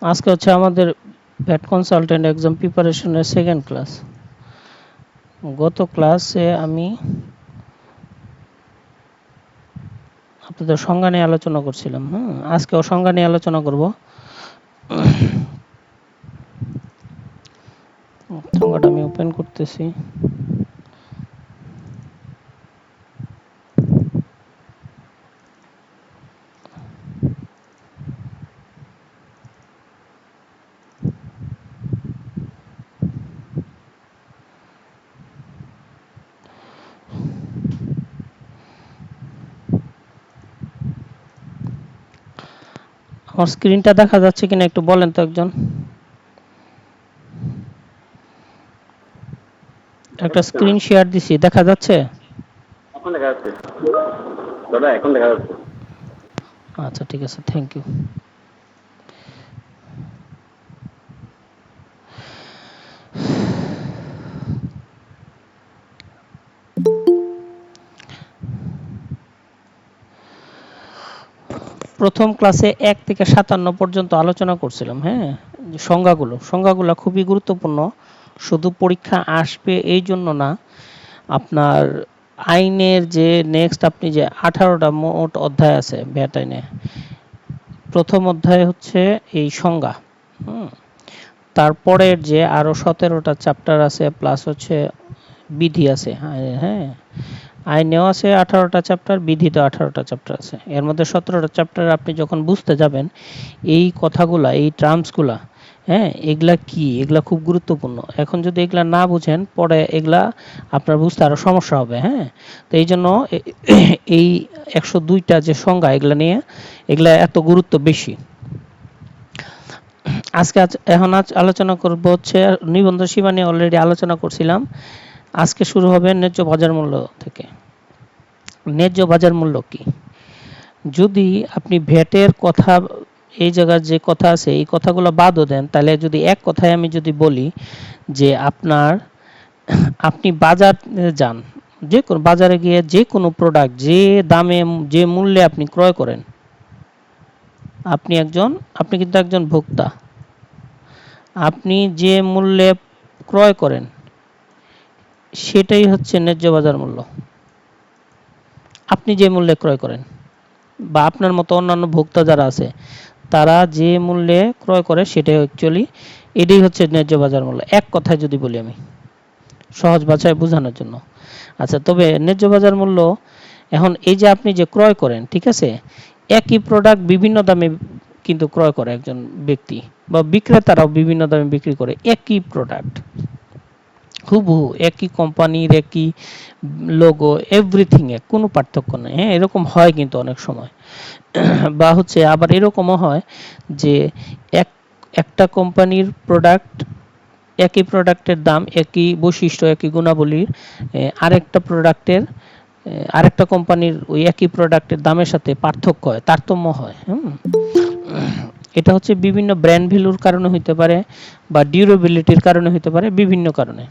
আজকে হচ্ছে আমাদের ভ্যাট কনসালটেন্ট এক্সাম প্রিপারেশনের সেকেন্ড ক্লাস। গত ক্লাসে আমি আপনাদের সংজ্ঞা নিয়ে আলোচনা করছিলাম। আজকেও সংজ্ঞা নিয়ে আলোচনা করব। সংজ্ঞাটা আমি ওপেন করতেছি। আমার স্ক্রিনটা দেখা যাচ্ছে কিনা একটু বলেন তো একজন। একটা স্ক্রিন শেয়ার দিছি, দেখা যাচ্ছে? এখন দেখা যাচ্ছে দাদা, এখন দেখা যাচ্ছে। আচ্ছা ঠিক আছে, থ্যাংক ইউ। প্রথম ক্লাসে 1 থেকে 57 পর্যন্ত আলোচনা করছিলাম। সংজ্ঞাগুলো খুবই গুরুত্বপূর্ণ। শুধু পরীক্ষা আসবে এই জন্য না, আপনার আইনের যে নেক্সট আপনি যে 18টা মোট অধ্যায় আছে ভ্যাট আইনে, প্রথম অধ্যায় হচ্ছে এই সংজ্ঞা। তারপরের যে আরো 17টা চ্যাপ্টার আছে প্লাস হচ্ছে বিধি আছে। হ্যাঁ, আইনেও আছে 18টা চ্যাপ্টার, বিধিতে 18টা চ্যাপ্টার আছে। এর মধ্যে 17টা চ্যাপ্টার আপনি যখন বুঝতে যাবেন এই কথাগুলা, এই টার্মসগুলা, এগুলা কি, এগুলা খুব গুরুত্বপূর্ণ। এখন যদি এগুলা না বুঝেন পরে এগুলা আপনার বুঝতে আরো সমস্যা হবে। তো এই জন্য এই 102টা যে সংজ্ঞা, এগুলা এত গুরুত্ব বেশি। এখন আলোচনা করব হচ্ছে নিবন্ধ সীমা নিয়ে অলরেডি আলোচনা করছিলাম। আজকে শুরু হবে ন্যায্য বাজার মূল্য থেকে। ন্যায্য বাজার মূল্য কি? যদি আপনি ভ্যাটের কথা, এই জায়গার যে কথা আছে এই কথাগুলো বাদও দেন, তাহলে যদি এক কথায় আমি যদি বলি যে আপনি বাজারে যান, যে কোনো বাজারে গিয়ে যে কোনো প্রোডাক্ট যে দামে যে মূল্যে আপনি ক্রয় করেন, আপনি কিন্তু একজন ভোক্তা। আপনি যে মূল্যে ক্রয় করেন সেটাই হচ্ছে ন্যায্য বাজার মূল্য। আপনি যে মূল্যে ক্রয় করেন বা আপনার মতো অন্যান্য ভোক্তা যারা আছে তারা যে মূল্যে ক্রয় করে সেটাই অ্যাকচুয়ালি এটাই হচ্ছে ন্যায্য বাজার মূল্য, এক কথায় যদি বলি আমি সহজ ভাষায় বোঝানোর জন্য। আচ্ছা, তবে ন্যায্য বাজার মূল্য, এখন এই যে আপনি যে ক্রয় করেন, ঠিক আছে, একই প্রোডাক্ট বিভিন্ন দামে কিন্তু ক্রয় করে একজন ব্যক্তি বা বিক্রেতারাও বিভিন্ন দামে বিক্রি করে একই প্রোডাক্ট, হুবহু একই কোম্পানির, একই লোগো, এভরিথিং এ কোনো পার্থক্য নেই। এরকম হয় কিন্তু অনেক সময়। বা হচ্ছে আবার এরকমও হয় যে একটা কোম্পানির প্রোডাক্ট, একই প্রোডাক্টের দাম, একই বৈশিষ্ট্য, একই গুণাবলীর আরেকটা প্রোডাক্টের, আরেকটা কোম্পানির ওই একই প্রোডাক্টের দামের সাথে পার্থক্য হয়, তারতম্য হয়। এটা হচ্ছে বিভিন্ন ব্র্যান্ড ভ্যালুর কারণে হতে পারে বা ডিউরেবিলিটির কারণে হতে পারে, বিভিন্ন কারণে।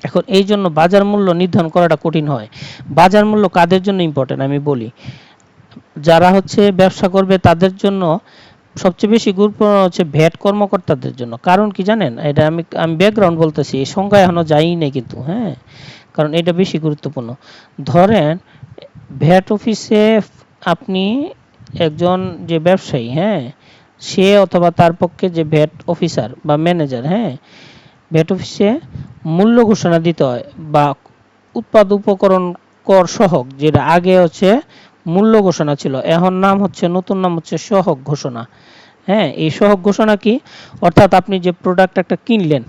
এখন এই জন্য বাজার মূল্য নির্ধারণ করাটা কঠিন হয়। বাজার মূল্য কাদের জন্য ইম্পর্টেন্ট আমি বলি। যারা হচ্ছে ব্যবসা করবে তাদের জন্য সবচেয়ে বেশি গুরুত্বপূর্ণ হচ্ছে ভ্যাট কর্মকর্তাদের জন্য। কারণ কি জানেন, এটা আমি ব্যাকগ্রাউন্ড বলতেছি, এই সংখ্যা এখনো যায়ই নাই কিন্তু। কারণ এটা বেশি গুরুত্বপূর্ণ। ধরেন ভ্যাট অফিসে আপনি একজন যে ব্যবসায়ী, সে অথবা তার পক্ষে যে ভ্যাট অফিসার বা ম্যানেজার, ভ্যাট অফিসে মূল্য ঘোষণা দিতে হয় বা উৎপাদ উপকরণ কর সহক, যেটা আগে হচ্ছে মূল্য ঘোষণা ছিল, এখন নতুন নাম হচ্ছে সহক ঘোষণা। এই সহক ঘোষণা কি? অর্থাৎ আপনি যে প্রোডাক্ট একটা কিনলেন,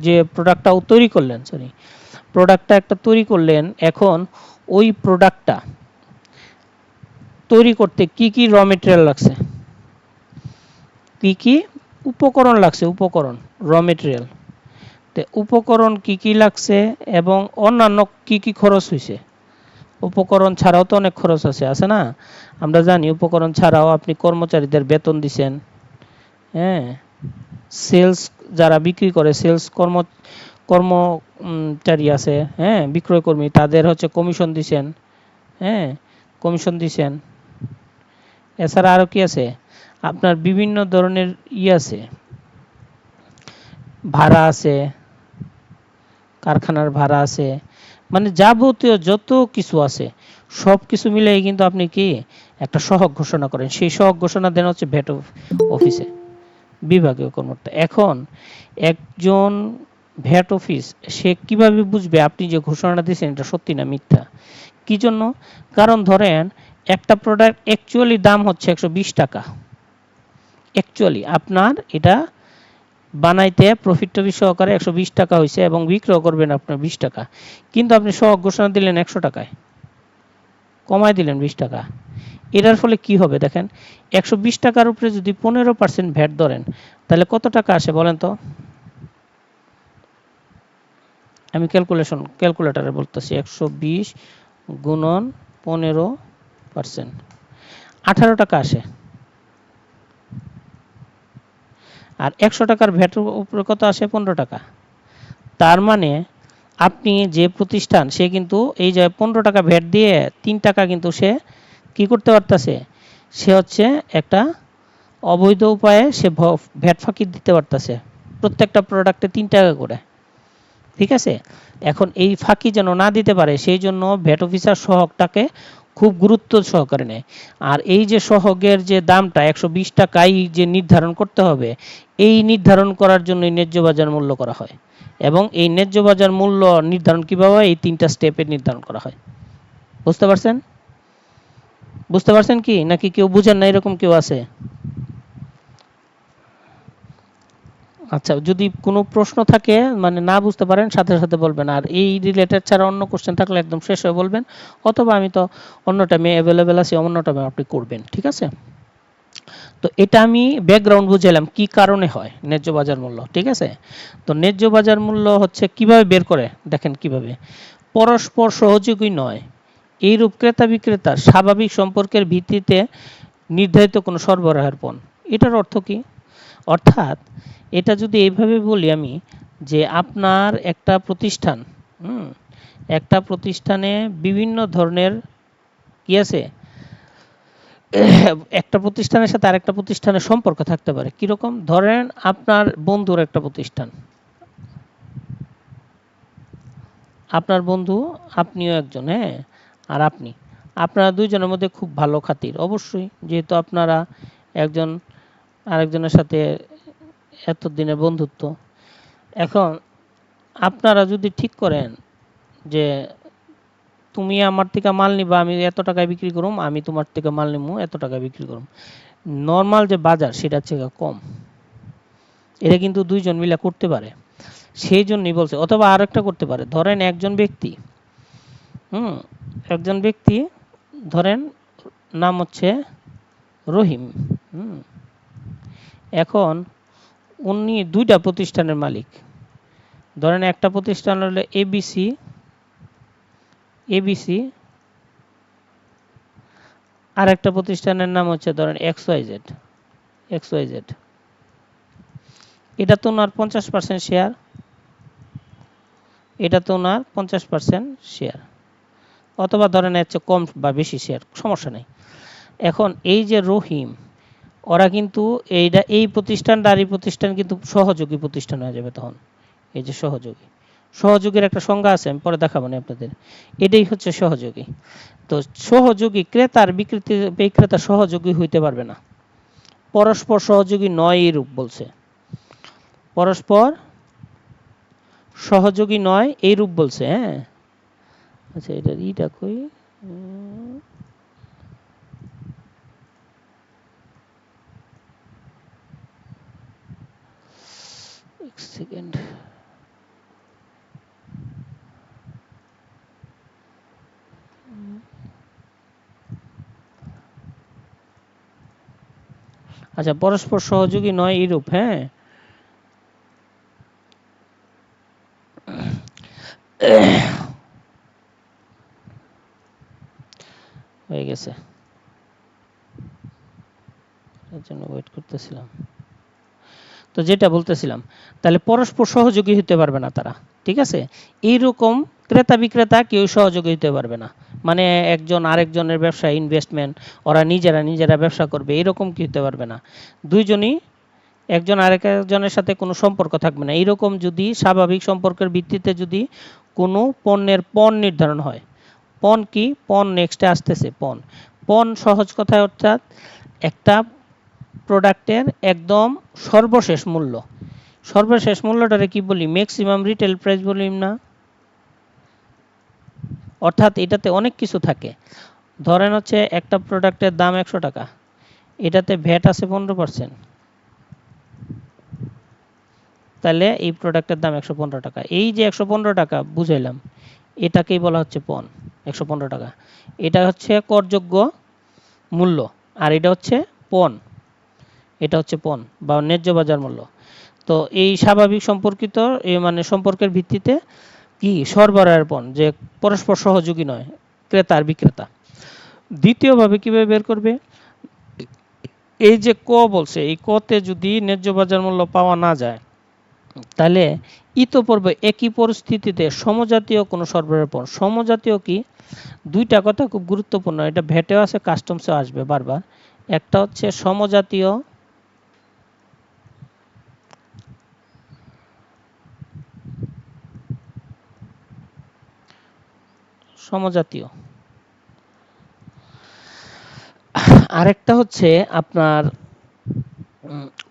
যে প্রোডাক্টটা তৈরি করলেন, এখন ওই প্রোডাক্টটা তৈরি করতে কি কি র মেটেরিয়াল লাগছে, কি কি উপকরণ লাগছে, র মেটেরিয়াল, উপকরণ কি কি লাগছে এবং অন্যান্য কি কি খরচ হয়েছে। উপকরণ ছাড়াও তো অনেক খরচ আছে না? আমরা জানি উপকরণ ছাড়াও আপনি কর্মচারীদের বেতন দিছেন, সেলস যারা বিক্রি করে, সেলস কর্মচারী আছে, বিক্রয় কর্মী, তাদের হচ্ছে কমিশন দিছেন, কমিশন দিছেন। এছাড়া আরো কি আছে, আপনার বিভিন্ন ধরনের আছে, ভাড়া আছে, কারখানার ভাড়া আছে, মানে যাবতীয় যত কিছু আছে সব কিছু মিলিয়ে কিন্তু আপনি কি একটা সহগ ঘোষণা করেন। সেই সহগ ঘোষণা দেন হচ্ছে ভ্যাট অফিসে, বিভাগীয় কর্মকর্তা। এখন একজন ভ্যাট অফিস সে কিভাবে বুঝবে আপনি যে ঘোষণাটা দিয়েছেন এটা সত্যি না মিথ্যা? কি জন্য? কারণ ধরেন একটা প্রোডাক্ট অ্যাকচুয়ালি দাম হচ্ছে 120 টাকা, অ্যাকচুয়ালি আপনার এটা বানাইতে প্রফিট টফিট সহকারে 120 টাকা হয়েছে এবং বিক্রয় করবেন আপনার 20 টাকা, কিন্তু আপনি সহগ ঘোষণা দিলেন 100 টাকায়, কমায় দিলেন 20 টাকা। এটার ফলে কি হবে দেখেন, 120 টাকার উপরে যদি 15% ভ্যাট ধরেন তাহলে কত টাকা আসে বলেন তো? আমি ক্যালকুলেটারে বলতেছি, 120 গুণন 15%, 18 টাকা আসে। আর 100 টাকার ভ্যাটের উপরে কত আসে? 15 টাকা। তার মানে আপনি যে প্রতিষ্ঠান সে কিন্তু এই যে 15 টাকা ভ্যাট দিয়ে 3 টাকা কিন্তু সে কি করতে পারতেছে, সে হচ্ছে একটা অবৈধ উপায়ে সে ভ্যাট ফাঁকি দিতে পারতেছে, প্রত্যেকটা প্রোডাক্টে 3 টাকা করে। ঠিক আছে, এখন এই ফাঁকি যেন না দিতে পারে সেই জন্য ভ্যাট অফিসার সহগটাকে খুব গুরুত্ব সহকারে নেয়। আর এই যে সহগের যে দামটা 120 টাকাই যে নির্ধারণ করতে হবে, এই নির্ধারণ করার জন্য ন্যায্য বাজার মূল্য করা হয়। এবং এই ন্যায্য বাজার মূল্য নির্ধারণ কিভাবে হয়, এই 3টা স্টেপে নির্ধারণ করা হয়। বুঝতে পারছেন? বুঝতে পারছেন কি, নাকি কেউ বুঝেন না এরকম কেউ আছে? আচ্ছা, যদি কোনো প্রশ্ন থাকে মানে না বুঝতে পারেন সাথে সাথে বলবেন, আর এই রিলেটেড ছাড়া অন্য কোশ্চেন থাকলে একদম শেষ হয়ে বলবেন, অথবা আমি তো অন্য টাইমে অ্যাভেলেবেল আছি, অন্য টাইমে আপনি করবেন। ঠিক আছে, তো এটা আমি ব্যাকগ্রাউন্ড বুঝাইলাম কি কারণে হয় ন্যায্য বাজার মূল্য। ঠিক আছে, তো ন্যায্য বাজার মূল্য হচ্ছে কিভাবে বের করে দেখেন, কিভাবে পরস্পর সহযোগী নয় এইরূপ ক্রেতা বিক্রেতার স্বাভাবিক সম্পর্কের ভিত্তিতে নির্ধারিত কোনো সরবরাহের পণ্য। এটার অর্থ কি? অর্থাৎ এটা যদি এইভাবে বলি আমি, যে আপনার একটা প্রতিষ্ঠান, একটা প্রতিষ্ঠানে বিভিন্ন ধরনের কি আছে, একটা প্রতিষ্ঠানের সাথে আরেকটা প্রতিষ্ঠানের সম্পর্ক থাকতে পারে। কিরকম? ধরেন আপনার বন্ধুর একটা প্রতিষ্ঠান, আপনার বন্ধু, আপনিও একজন, হ্যাঁ, আর আপনি, আপনারা দুইজনের মধ্যে খুব ভালো খাতির অবশ্যই, যেহেতু আপনারা একজন আরেকজনের সাথে এতদিনের বন্ধুত্ব। এখন আপনারা যদি ঠিক করেন যে তুমি আমার থেকে মাল নিবা, আমি এত টাকায় বিক্রি করুম, আমি তোমার থেকে মাল নিবো এত টাকায় বিক্রি করুম, নর্মাল যে বাজার সেটার থেকে কম, এটা কিন্তু দুইজন মিলে করতে পারে, সেই জন্যই বলছে। অথবা আর একটা করতে পারে, ধরেন একজন ব্যক্তি, হুম একজন ব্যক্তি ধরেন নাম হচ্ছে রহিম, হুম এখন উনি দুইটা প্রতিষ্ঠানের মালিক। ধরেন একটা প্রতিষ্ঠান হলো এবিসি, এবিসি, আর একটা প্রতিষ্ঠানের নাম হচ্ছে ধরেন এক্সওয়াইজেড, এক্সওয়াইজেড। এটা তো ওনার 50% শেয়ার, এটা তো ওনার 50% শেয়ার, অথবা ধরেন এর চেয়ে কম বা বেশি শেয়ার, সমস্যা নেই। এখন এই যে রহিম, ওরা কিন্তু এইটা এই প্রতিষ্ঠানটা আর এই প্রতিষ্ঠান কিন্তু সহযোগী প্রতিষ্ঠান হয়ে যাবে তখন। এই যে সহযোগী, সহযোগীর একটা সংজ্ঞা আছে, আমি পরে দেখাবো না আপনাদের। এটাই হচ্ছে সহযোগী। তো সহযোগী ক্রেতার বিক্রেতা সহযোগী হইতে পারবে না, পরস্পর সহযোগী নয় এইরূপ বলছে, পরস্পর সহযোগী নয় এইরূপ বলছে। হ্যাঁ, আচ্ছা এটা ইটা কই, এক সেকেন্ড, আচ্ছা পরস্পর সহযোগী নয় এইরূপ, হ্যাঁ, হয়ে গেছে, এর জন্য ওয়েট করতেছিলাম। তো যেটা বলতেছিলাম, তাহলে পরস্পর সহযোগী হতে পারবে না তারা। ঠিক আছে, এইরকম ক্রেতা বিক্রেতা কেউ সহযোগী হতে পারবে না, মানে একজন আরেকজনের ব্যবসা ইনভেস্টমেন্ট, ওরা নিজেরা ব্যবসা করবে, এরকম কি হতে পারবে না। দুইজনই একজন আরেকজনের সাথে কোনো সম্পর্ক থাকবে না। এইরকম যদি স্বাভাবিক সম্পর্কের ভিত্তিতে যদি কোনো পণ্যের পণ নির্ধারণ হয়, পণ কি, পণ নেক্সটে আসতেছে। পণ পণ সহজ কথায় অর্থাৎ একটা প্রোডাক্টের একদম সর্বশেষ মূল্য। সর্বশেষ মূল্যটারে কি বলি, ম্যাক্সিমাম রিটেল প্রাইস বলি না। অর্থাৎ এটাতে অনেক কিছু থাকে। ধরেন হচ্ছে একটা প্রোডাক্টের দাম 100 টাকা, এটাতে ভ্যাট আছে 15%, তাহলে এই প্রোডাক্টের দাম 115 টাকা। এই যে 115 টাকা বুঝাইলাম, এটাকেই বলা হচ্ছে পণ। 115 টাকা এটা হচ্ছে করযোগ্য মূল্য, আর এটা হচ্ছে পণ, এটা হচ্ছে পণ বা ন্যায্য বাজার মূল্য। তো এই স্বাভাবিক সম্পর্কিত মানে সম্পর্কের ভিত্তিতে কি সরবরাহের পণ, যে পরস্পর সহযোগী নয়, ক্রেতা আর বিক্রেতা। দ্বিতীয়ভাবে কিভাবে বের করবে, এই যে ক বলছে, এই কতে যদি ন্যায্য বাজার মূল্য পাওয়া না যায়, তাহলে ইতোপূর্বে একই পরিস্থিতিতে সমজাতীয় কোনো সরবরাহের পণ। সমজাতীয় কি, দুইটা কথা খুব গুরুত্বপূর্ণ, এটা ভ্যাটেও আছে কাস্টমসেও আসবে বারবার। একটা হচ্ছে সমজাতীয়, সমজাতীয়, আরেকটা হচ্ছে আপনার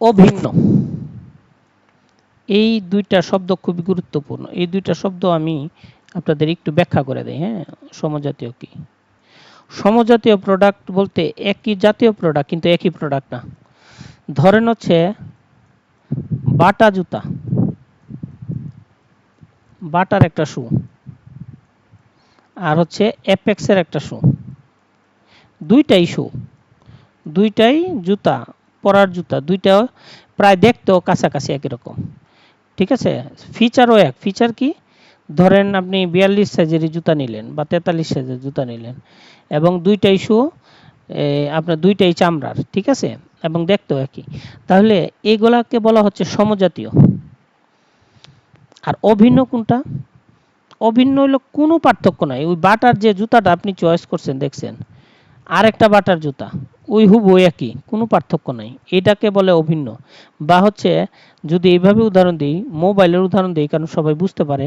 অভিন্ন। এই দুইটা শব্দ খুবই গুরুত্বপূর্ণ। এই দুইটা শব্দ আমি আপনাদের একটু ব্যাখ্যা করে দিই। হ্যাঁ, সমজাতীয় কি, সমজাতীয় প্রোডাক্ট বলতে একই জাতীয় প্রোডাক্ট কিন্তু একই প্রোডাক্ট না। ধরেন হচ্ছে বাটা জুতা, বাটার একটা শু, আর হচ্ছে অ্যাপেক্সের একটা শু, দুইটাই শু, দুইটাই জুতা, পরার জুতা, দুইটা প্রায় দেখতেও কাছাকাছি একই রকম, ঠিক আছে। ফিচারও এক। ফিচার কি, ধরেন আপনি 42 সাইজের জুতা নিলেন বা 43 সাইজের জুতা নিলেন, এবং দুইটাই শু, আপনার দুইটাই চামড়ার, ঠিক আছে, এবং দেখতেও একই, তাহলে এগুলাকে বলা হচ্ছে সমজাতীয়। আর অভিন্ন কোনটা, অভিন্ন হলো কোনো পার্থক্য নাই। ওই বাটার যে জুতাটা আপনি চয়েস করছেন দেখছেন, আর একটা বাটার জুতা ওই হুবহু একই, কোনো পার্থক্য নাই, এটাকে বলে অভিন্ন। বা হচ্ছে যদি এইভাবে উদাহরণ দিই, মোবাইলের উদাহরণ দিই কারণ সবাই বুঝতে পারে।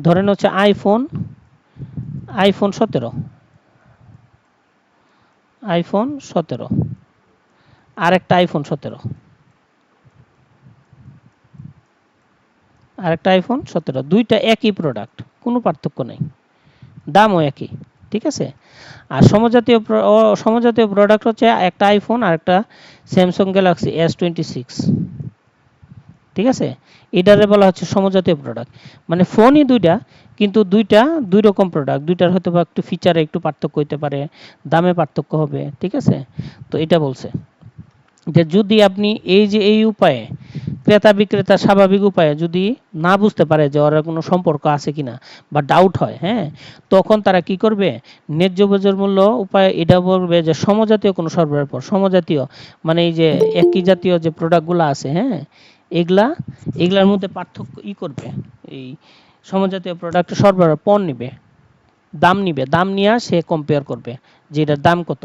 ধরেন হচ্ছে আইফোন, আইফোন 17, আইফোন 17, আর একটা আইফোন 17, আর একটা আইফোন 17, দুইটা একই প্রোডাক্ট, কোনো পার্থক্য নেই, দামও একই, ঠিক আছে। আর সমজাতীয় প্রোডাক্ট হচ্ছে একটা আইফোন আর একটা স্যামসাং গ্যালাক্সি S26, ঠিক আছে। এটারে বলা হচ্ছে সমজাতীয় প্রোডাক্ট। মানে ফোনই দুইটা, কিন্তু দুইটা দুই রকম প্রোডাক্ট, দুইটার হয়তো বা একটু ফিচারে একটু পার্থক্য হতে পারে, দামে পার্থক্য হবে, ঠিক আছে। তো এটা বলছে যে যদি আপনি এই যে এই উপায়ে ক্রেতা বিক্রেতা স্বাভাবিক উপায়ে যদি না বুঝতে পারে যে ওরা কোনো সম্পর্ক আছে কিনা বা ডাউট হয়, হ্যাঁ, তখন তারা কি করবে, ন্যায্য বাজার মূল্য উপায় এটা বলবে যে সমজাতীয় কোনো সরবরাহের পর। সমজাতীয় মানে এই যে একই জাতীয় যে প্রোডাক্টগুলো আছে, হ্যাঁ, এগুলা, এগুলার মধ্যে পার্থক্য করবে, এই সমজাতীয় প্রোডাক্ট সরবরাহ পণ নিবে, দাম নিবে, দাম নিয়ে সে কম্পেয়ার করবে যে এটার দাম কত।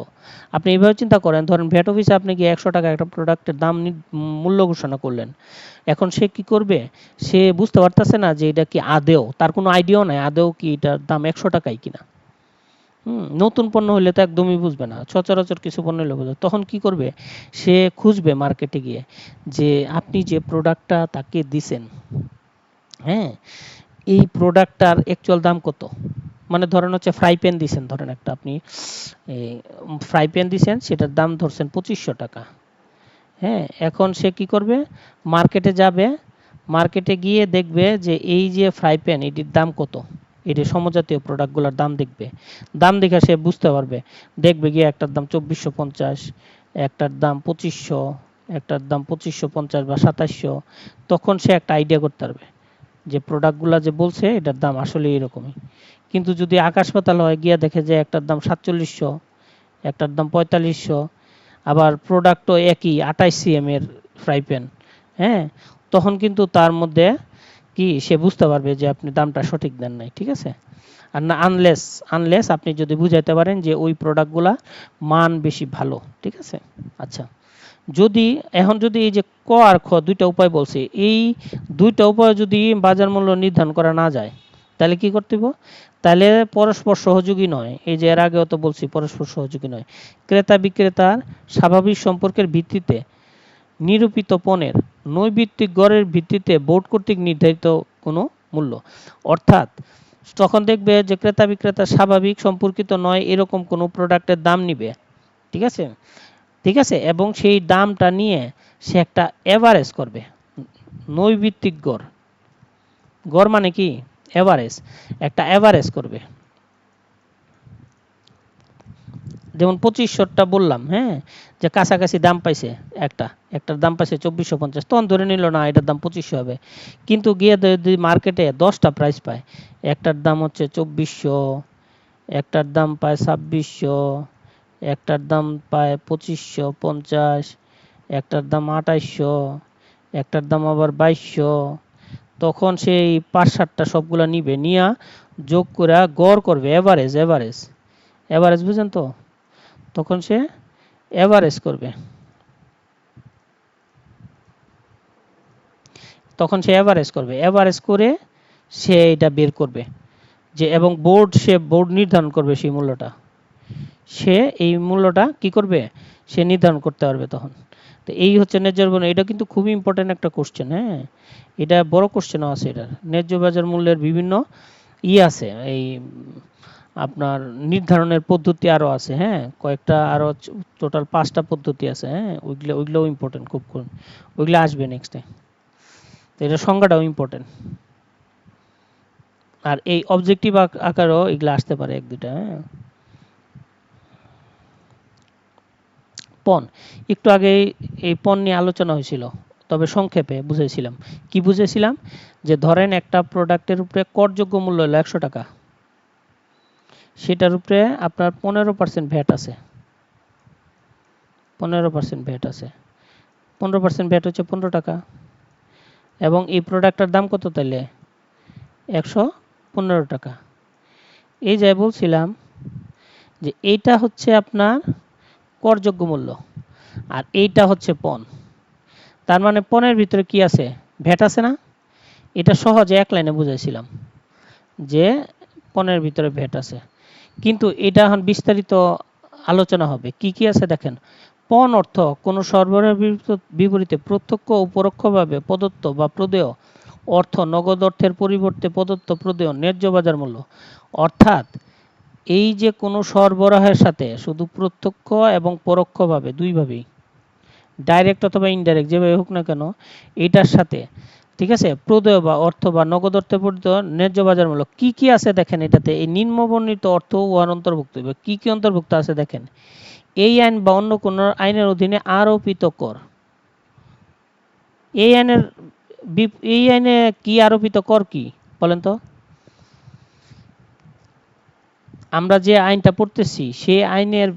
আপনি এইভাবে চিন্তা করেন, ধরেন ভ্যাট অফিসে আপনি গিয়ে 100 টাকা একটা প্রোডাক্টের দাম মূল্য ঘোষণা করলেন। এখন সে কি করবে, সে বুঝতে পারতেছে না যে এটা কি আদেও, তার কোনো আইডিয়াও নাই আদেও কি এটার দাম 100 টাকাই কিনা। নতুন পণ্য হলে তো একদমই বুঝবে না, সচরাচর কিছু পণ্য হলে বুঝবে। তখন কি করবে, সে খুঁজবে মার্কেটে গিয়ে যে আপনি যে প্রোডাক্টটা তাকে দিছেন, হ্যাঁ, এই প্রোডাক্টটার অ্যাকচুয়াল দাম কত। মানে ধরেন হচ্ছে ফ্রাই প্যান দিছেন, ধরেন একটা আপনি ফ্রাই প্যান দিছেন, সেটার দাম ধরছেন 2500 টাকা। হ্যাঁ, এখন সে কি করবে, মার্কেটে যাবে, মার্কেটে গিয়ে দেখবে যে এই যে ফ্রাই প্যান এটির দাম কত, এটি সমজাতীয় প্রোডাক্টগুলোর দাম দেখবে, দাম দেখে সে বুঝতে পারবে, দেখবে গিয়ে একটার দাম 2450, একটার দাম 2500, একটার দাম 2550 বা 2700। তখন সে একটা আইডিয়া করতে পারবে যে প্রোডাক্টগুলো যে বলছে এটার দাম আসলে এরকমই। কিন্তু যদি আকাশ পাতাল হয়, গিয়া দেখে যে একটার দাম 4700, একটার দাম 4500, আবার প্রোডাক্টও একই 28 সিএম এর ফ্রাই প্যান, হ্যাঁ, তখন কিন্তু তার মধ্যে কি সে বুঝতে পারবে যে আপনি দামটা সঠিক দেন নাই, ঠিক আছে? আর না আনলেস আপনি যদি বুঝাইতে পারেন যে ওই প্রোডাক্টগুলা মান বেশি ভালো, ঠিক আছে? আচ্ছা, যদি এখন যদি এই যে ক আর খ দুইটা উপায় বলছি, এই দুইটা উপায় যদি বাজার মূল্য নির্ধারণ করা না যায় তাহলে কি করতে হবে? তাহলে পরস্পর সহযোগী নয়, এই যে এর আগেও তো বলছি পরস্পর সহযোগী নয়, ক্রেতা বিক্রেতার স্বাভাবিক সম্পর্কের ভিত্তিতে নিরূপিত পণ্যের নৈমিত্তিক গড়ের ভিত্তিতে বোর্ড কর্তৃক নির্ধারিত কোনো মূল্য। অর্থাৎ তখন দেখবে যে ক্রেতা বিক্রেতা স্বাভাবিক সম্পর্কিত নয় এরকম কোনো প্রোডাক্টের দাম নিবে, ঠিক আছে? ঠিক আছে, এবং সেই দামটা নিয়ে সে একটা এভারেজ করবে, নৈমিত্তিক গড়। গড় মানে কি? এভারেজ, একটা এভারেজ করবে। যেমন 2500টা বললাম, হ্যাঁ, যে কাছাকাছি দাম পাইছে, একটার দাম পাইছে 2450, তখন ধরে নিল না এটার দাম 2500 হবে। কিন্তু গিয়ে যদি মার্কেটে 10টা প্রাইস পায়, একটার দাম হচ্ছে 2400, একটার দাম পায় 2600, একটার দাম পায় 2550, একটার দাম 2800, একটার দাম আবার 2200, তখন সেই 5-7টা সবগুলা নিবে, নিয়া যোগ করে গড় করবে, এভারেজ এভারেজ এভারেজ, বুঝেন তো? তখন সে এভারেজ করবে, এভারেজ করে সে এটা বের করবে যে, এবং সে বোর্ড নির্ধারণ করবে সেই মূল্যটা, সে এই মূল্যটা কি করবে? সে নির্ধারণ করতে পারবে তখন। তো এই হচ্ছে ন্যায্য বাজার মূল্য। এটা কিন্তু খুবই ইম্পর্টেন্ট একটা কোশ্চেন, হ্যাঁ, এটা বড় কোশ্চেনও আছে। এটা ন্যায্য বাজার মূল্যের বিভিন্ন আছে, এই আপনার নির্ধারণের পদ্ধতি আরও আছে, হ্যাঁ, কয়েকটা আরও, টোটাল 5টা পদ্ধতি আছে, হ্যাঁ, ওইগুলোও ইম্পর্টেন্ট খুব, ওইগুলো আসবে নেক্সটে। তো এটা সংজ্ঞাটাও ইম্পর্টেন্ট। আর এই অবজেক্টিভ আকারেও এগুলো আসতে পারে 1-2টা, হ্যাঁ। পণ, একটু আগে এই পণ নিয়ে আলোচনা হয়েছিল, তবে সংক্ষেপে বুঝেছিলাম। কি বুঝেছিলাম? যে ধরেন একটা প্রোডাক্টের উপরে করযোগ্য মূল্য হলো 100 টাকা, সেটার উপরে আপনার 15% ভ্যাট আছে, 15% ভ্যাট আছে, 15% ভ্যাট হচ্ছে 15 টাকা, এবং এই প্রোডাক্টটার দাম কত তাইলে? 115 টাকা। এই যে বলছিলাম যে এইটা হচ্ছে আপনার করযোগ্য মূল্য, আর এইটা হচ্ছে পণ। তার মানে পণের ভিতরে কি আছে? ভ্যাট আছে না? এটা সহজে এক লাইনে বুঝাইছিলাম যে পণের ভিতরে ভ্যাট আছে। কিন্তু এটা এখন বিস্তারিত আলোচনা হবে। কি কি আছে দেখেন। পণ অর্থ কোনো সরবরাহের বিপরীতে প্রত্যক্ষ ও পরোক্ষভাবে প্রদত্ত বা প্রদেয় অর্থ, নগদ অর্থের পরিবর্তে প্রদত্ত প্রদেয় ন্যায্য বাজার মূল্য। অর্থাৎ এই যে কোনো সরবরাহের সাথে শুধু প্রত্যক্ষ এবং পরোক্ষভাবে, দুইভাবেই, ডাইরেক্ট অথবা ইনডাইরেক্ট যেভাবে হোক না কেন, এটার সাথে, ঠিক আছে, প্রদেয় বা অর্থ বা নগদ অর্থে পরিচিত ন্যায্য বাজার মূল্য কি কি আছে দেখেন। এটাতে এই নিম্নবর্ণিত অর্থ উহার অন্তর্ভুক্ত হবে। কি কি অন্তর্ভুক্ত আছে দেখেন। এই আইন বা অন্য কোনো আইনের অধীনে আরোপিত কর। এই আইনের এই আইনে কি আরোপিত কর কি বলেন তো? আমরা যে আইনটা পড়তেছি সেই আইনের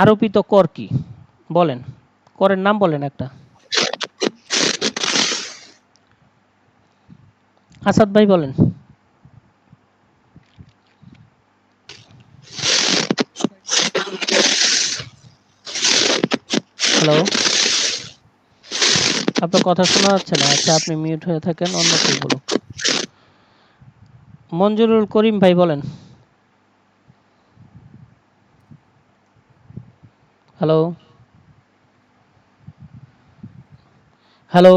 আরোপিত কর কি বলেন? করের নাম বলেন একটা। আসাদ ভাই বলেন। হ্যালো, আপনার কথা শোনা যাচ্ছে না। আচ্ছা, আপনি মিউট হয়ে থাকেন, অন্য কেউ বলুক। মঞ্জুরুল করিম ভাই বলেন। হ্যালো, হ্যালো,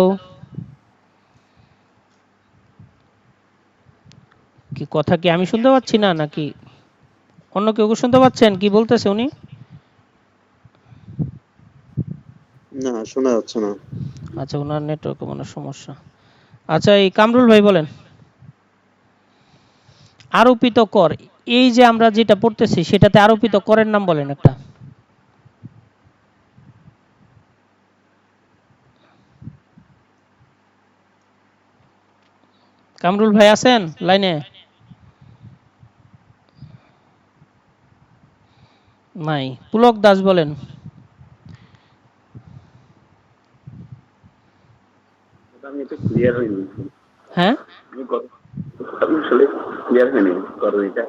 কি কথা কি আমি শুনতে পাচ্ছি না নাকি অন্য কেউ শুনতে পাচ্ছেন? কি বলতেছে উনি? না, শোনা যাচ্ছে না। আচ্ছা, ওনার নেটওয়ার্কে মনে হয় সমস্যা। আচ্ছা, এই কামরুল ভাই বলেন। আরোপিত কর, এই যে আমরা যেটা পড়তেছি সেটাতে আরোপিত করের নাম বলেন একটা। কামরুল ভাই আছেন লাইনে? নাই। পুলক দাস বলেন। আমি একটু ক্লিয়ার হয়নি। হ্যাঁ আমি আসলে ক্লিয়ার হয়নি করো এটা।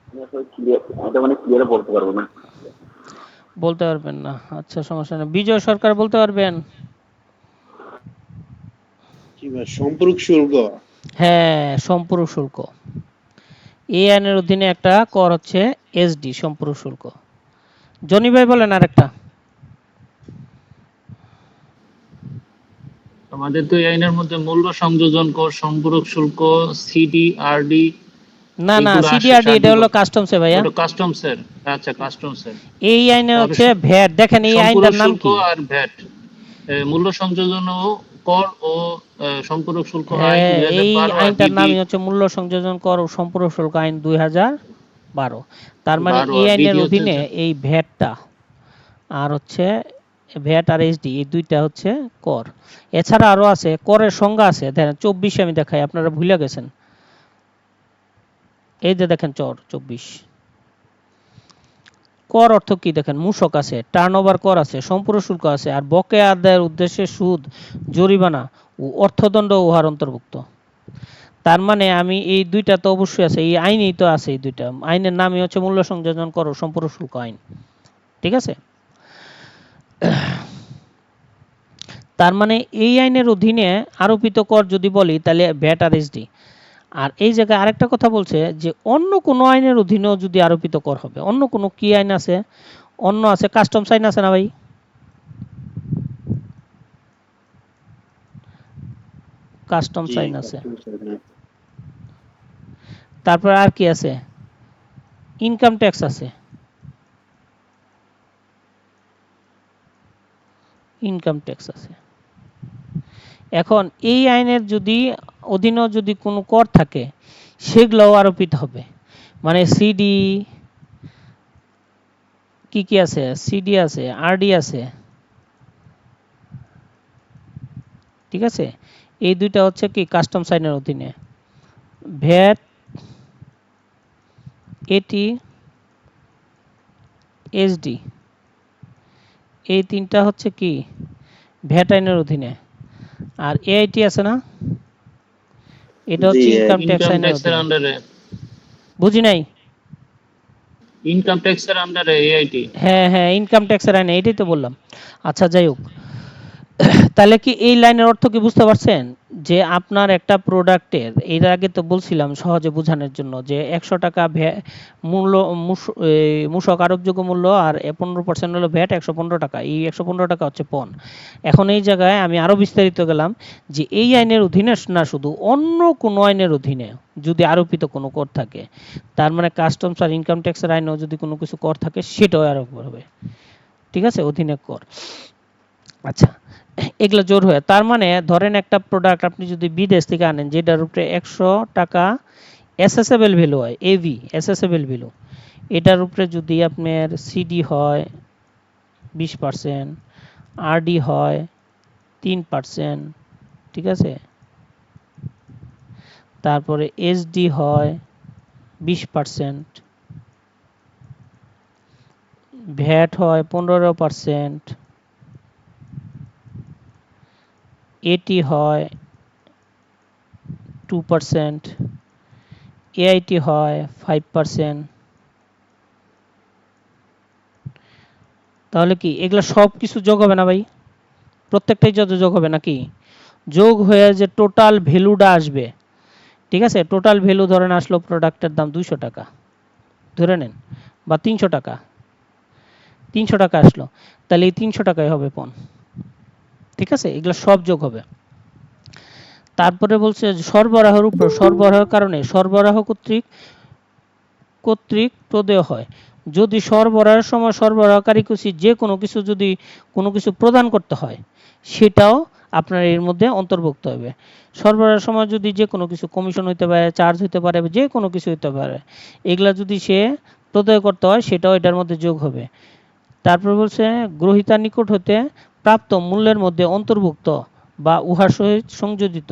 আমি আসলে ক্লিয়ার, এটা মানে ক্লিয়ার বলতে পারবো না। বলতে পারবেন না, আচ্ছা সমস্যা নেই। বিজয় সরকার বলতে পারবেন? কি ভাই, সম্পর্ক শুল্ক? হ্যাঁ, সম্পূরক শুল্ক। এই আইনের অধীনে একটা কর হচ্ছে এসডি, সম্পূরক শুল্ক। জনি ভাই বলেন আরেকটা। আমাদের তো এই আইনের মধ্যে মূল্য সংযোজন কর, সম্পূরক শুল্ক, সিডি, আরডি না না, এইগুলো আসে সিডিআরডি 4 এটা হলো বিভাগ। কাস্টমসে ভাইয়া। ওটা কাস্টমসের। আচ্ছা, কাস্টমসের। এই আইনে তাহলে হচ্ছে ভ্যাট, দেখেন এই সম্পূরক আইনটার নাম শুল্ক কি? আর ভ্যাট, মূল্য সংযোজন ও কর ও সম্পূরক শুল্ক আইন হ্যাঁ, এই 2012 আর আইনটার বিধি নামই হচ্ছে মূল্য সংযোজন কর ও সম্পূরক শুল্ক আইন 2012। তার মানে 12 এই আর আইনের বিধি হচ্ছে অধীনে এই ভ্যাটটা আর হচ্ছে ভ্যাট আর এসডি, এই দুইটা হচ্ছে কর। এছাড়া আরো আছে, করের সংজ্ঞা আছে, দেখেন 24 আমি দেখাই, আপনারা ভুলে গেছেন। এই যে দেখেন 24, কর অর্থ কি দেখেন, মূসক আছে, টার্নওভার কর আছে, সম্পূরক শুল্ক আছে, আর বকেয়া আদায়ের উদ্দেশ্যে সুদ, জরিমানা ও অর্থদণ্ড উহার অন্তর্ভুক্ত। তার মানে আমি এই দুইটা তো অবশ্যই আছে, এই আইনেই তো আছে, এই দুইটা আইনের নামই হচ্ছে মূল্য সংযোজন কর ও সম্পূরক শুল্ক আইন। ঠিক আছে, তার মানে এই আইনের অধীনে আরোপিত কর যদি বলি তাহলে ভ্যাট আর এসডি। আর এই জায়গায় আরেকটা কথা বলছে যে অন্য কোনো আইনের অধীনেও যদি আরোপিত কর হবে। অন্য কোনো কি আইন আছে? অন্য আছে কাস্টমস আইন আছে না ভাই? কাস্টমস জি, আইন আছে। কাস্টমস আইন। তারপর আর কি আছে? ইনকাম ট্যাক্স আছে। ইনকাম ট্যাক্স আছে। এখন এই আইনের যদি অধীনেও যদি কোনো কর থাকে সেগুলোও আরোপিত হবে। মানে সিডি, কি কি আছে? সিডি আছে, আরডি আছে। ঠিক আছে, এই দুইটা হচ্ছে কি কাস্টমস আইনের অধীনে। ভ্যাট, এটি, এসডি, এই তিনটা হচ্ছে কি ভ্যাট আইনের অধীনে। আর এআইটি আছে না, এটা জি, হচ্ছে ইনকাম ট্যাক্স ইনকাম আইনের ট্যাক্সের অধীনে। আন্ডারে। বুঝি নাই? ইনকাম ট্যাক্সের আন্ডারে এআইটি। হ্যাঁ হ্যাঁ, ইনকাম ট্যাক্সের আইনে, এটাই তো বললাম। আচ্ছা যাই হোক, তাহলে কি এই লাইনের অর্থ কি বুঝতে পারছেন? যে আপনার একটা প্রোডাক্টের, এর আগে তো বলছিলাম সহজে বোঝানোর জন্য, যে 100 টাকা মূল্য, মূসক আরোপযোগ্য মূল্য, আর 15% হলো ভ্যাট, 115 টাকা। এই 115 টাকা হচ্ছে পণ। এখন এই জায়গায় আমি আরো বিস্তারিত গেলাম যে এই আইনের অধীনে না, শুধু অন্য কোনো আইনের অধীনে যদি আরোপিত কোনো কর থাকে, তার মানে কাস্টমস আর ইনকাম ট্যাক্সের আইনেও যদি কোনো কিছু কর থাকে সেটাও আরোপ হবে। ঠিক আছে, অধীনে কর। আচ্ছা, এগুলো জোর হয়ে, তার মানে ধরেন একটা প্রোডাক্ট আপনি যদি বিদেশ থেকে আনেন যেটার উপরে 100 টাকা এসএসএবল ভ্যালু হয়, এভি এসএসএবল ভ্যালু, এটার উপরে যদি আপনার সিডি হয় 20%, আরডি হয় 3%, ঠিক আছে, তারপরে এসডি হয় 20%, ভ্যাট হয় 15%, এটি হয় 2%, এআইটি হয় 5%। তাহলে কি এগুলো সব কিছু যোগ হবে না ভাই? প্রত্যেকটাই যত যোগ হবে নাকি? যোগ হয়ে যে টোটাল ভ্যালুটা আসবে, ঠিক আছে, টোটাল ভ্যালু ধরেন আসলো প্রোডাক্টের দাম 200 টাকা ধরে নেন, বা 300 টাকা, 300 টাকা আসলো, তাহলে এই 300 টাকাই হবে পণ। ঠিক আছে, এগুলো সব যোগ হবে। তারপরে বলছে সরবরাহের উপর, সরবরাহের কারণে সরবরাহ কর্তৃক কর্তৃক প্রদেয় হয়। যদি সরবরাহের সময় সরবরাহকারী যে কোনো কিছু যদি কোনো কিছু প্রদান করতে হয় সেটাও আপনার এর মধ্যে অন্তর্ভুক্ত হবে। সরবরাহের সময় যদি যে কোনো কিছু কমিশন হইতে পারে, চার্জ হইতে পারে, যে কোনো কিছু হইতে পারে, এগুলা যদি সে প্রদেয় করতে হয় সেটাও এটার মধ্যে যোগ হবে। তারপর বলছে গ্রহীতার নিকট হতে প্রাপ্ত মূল্যের মধ্যে অন্তর্ভুক্ত বা উহার সহিত সংযোজিত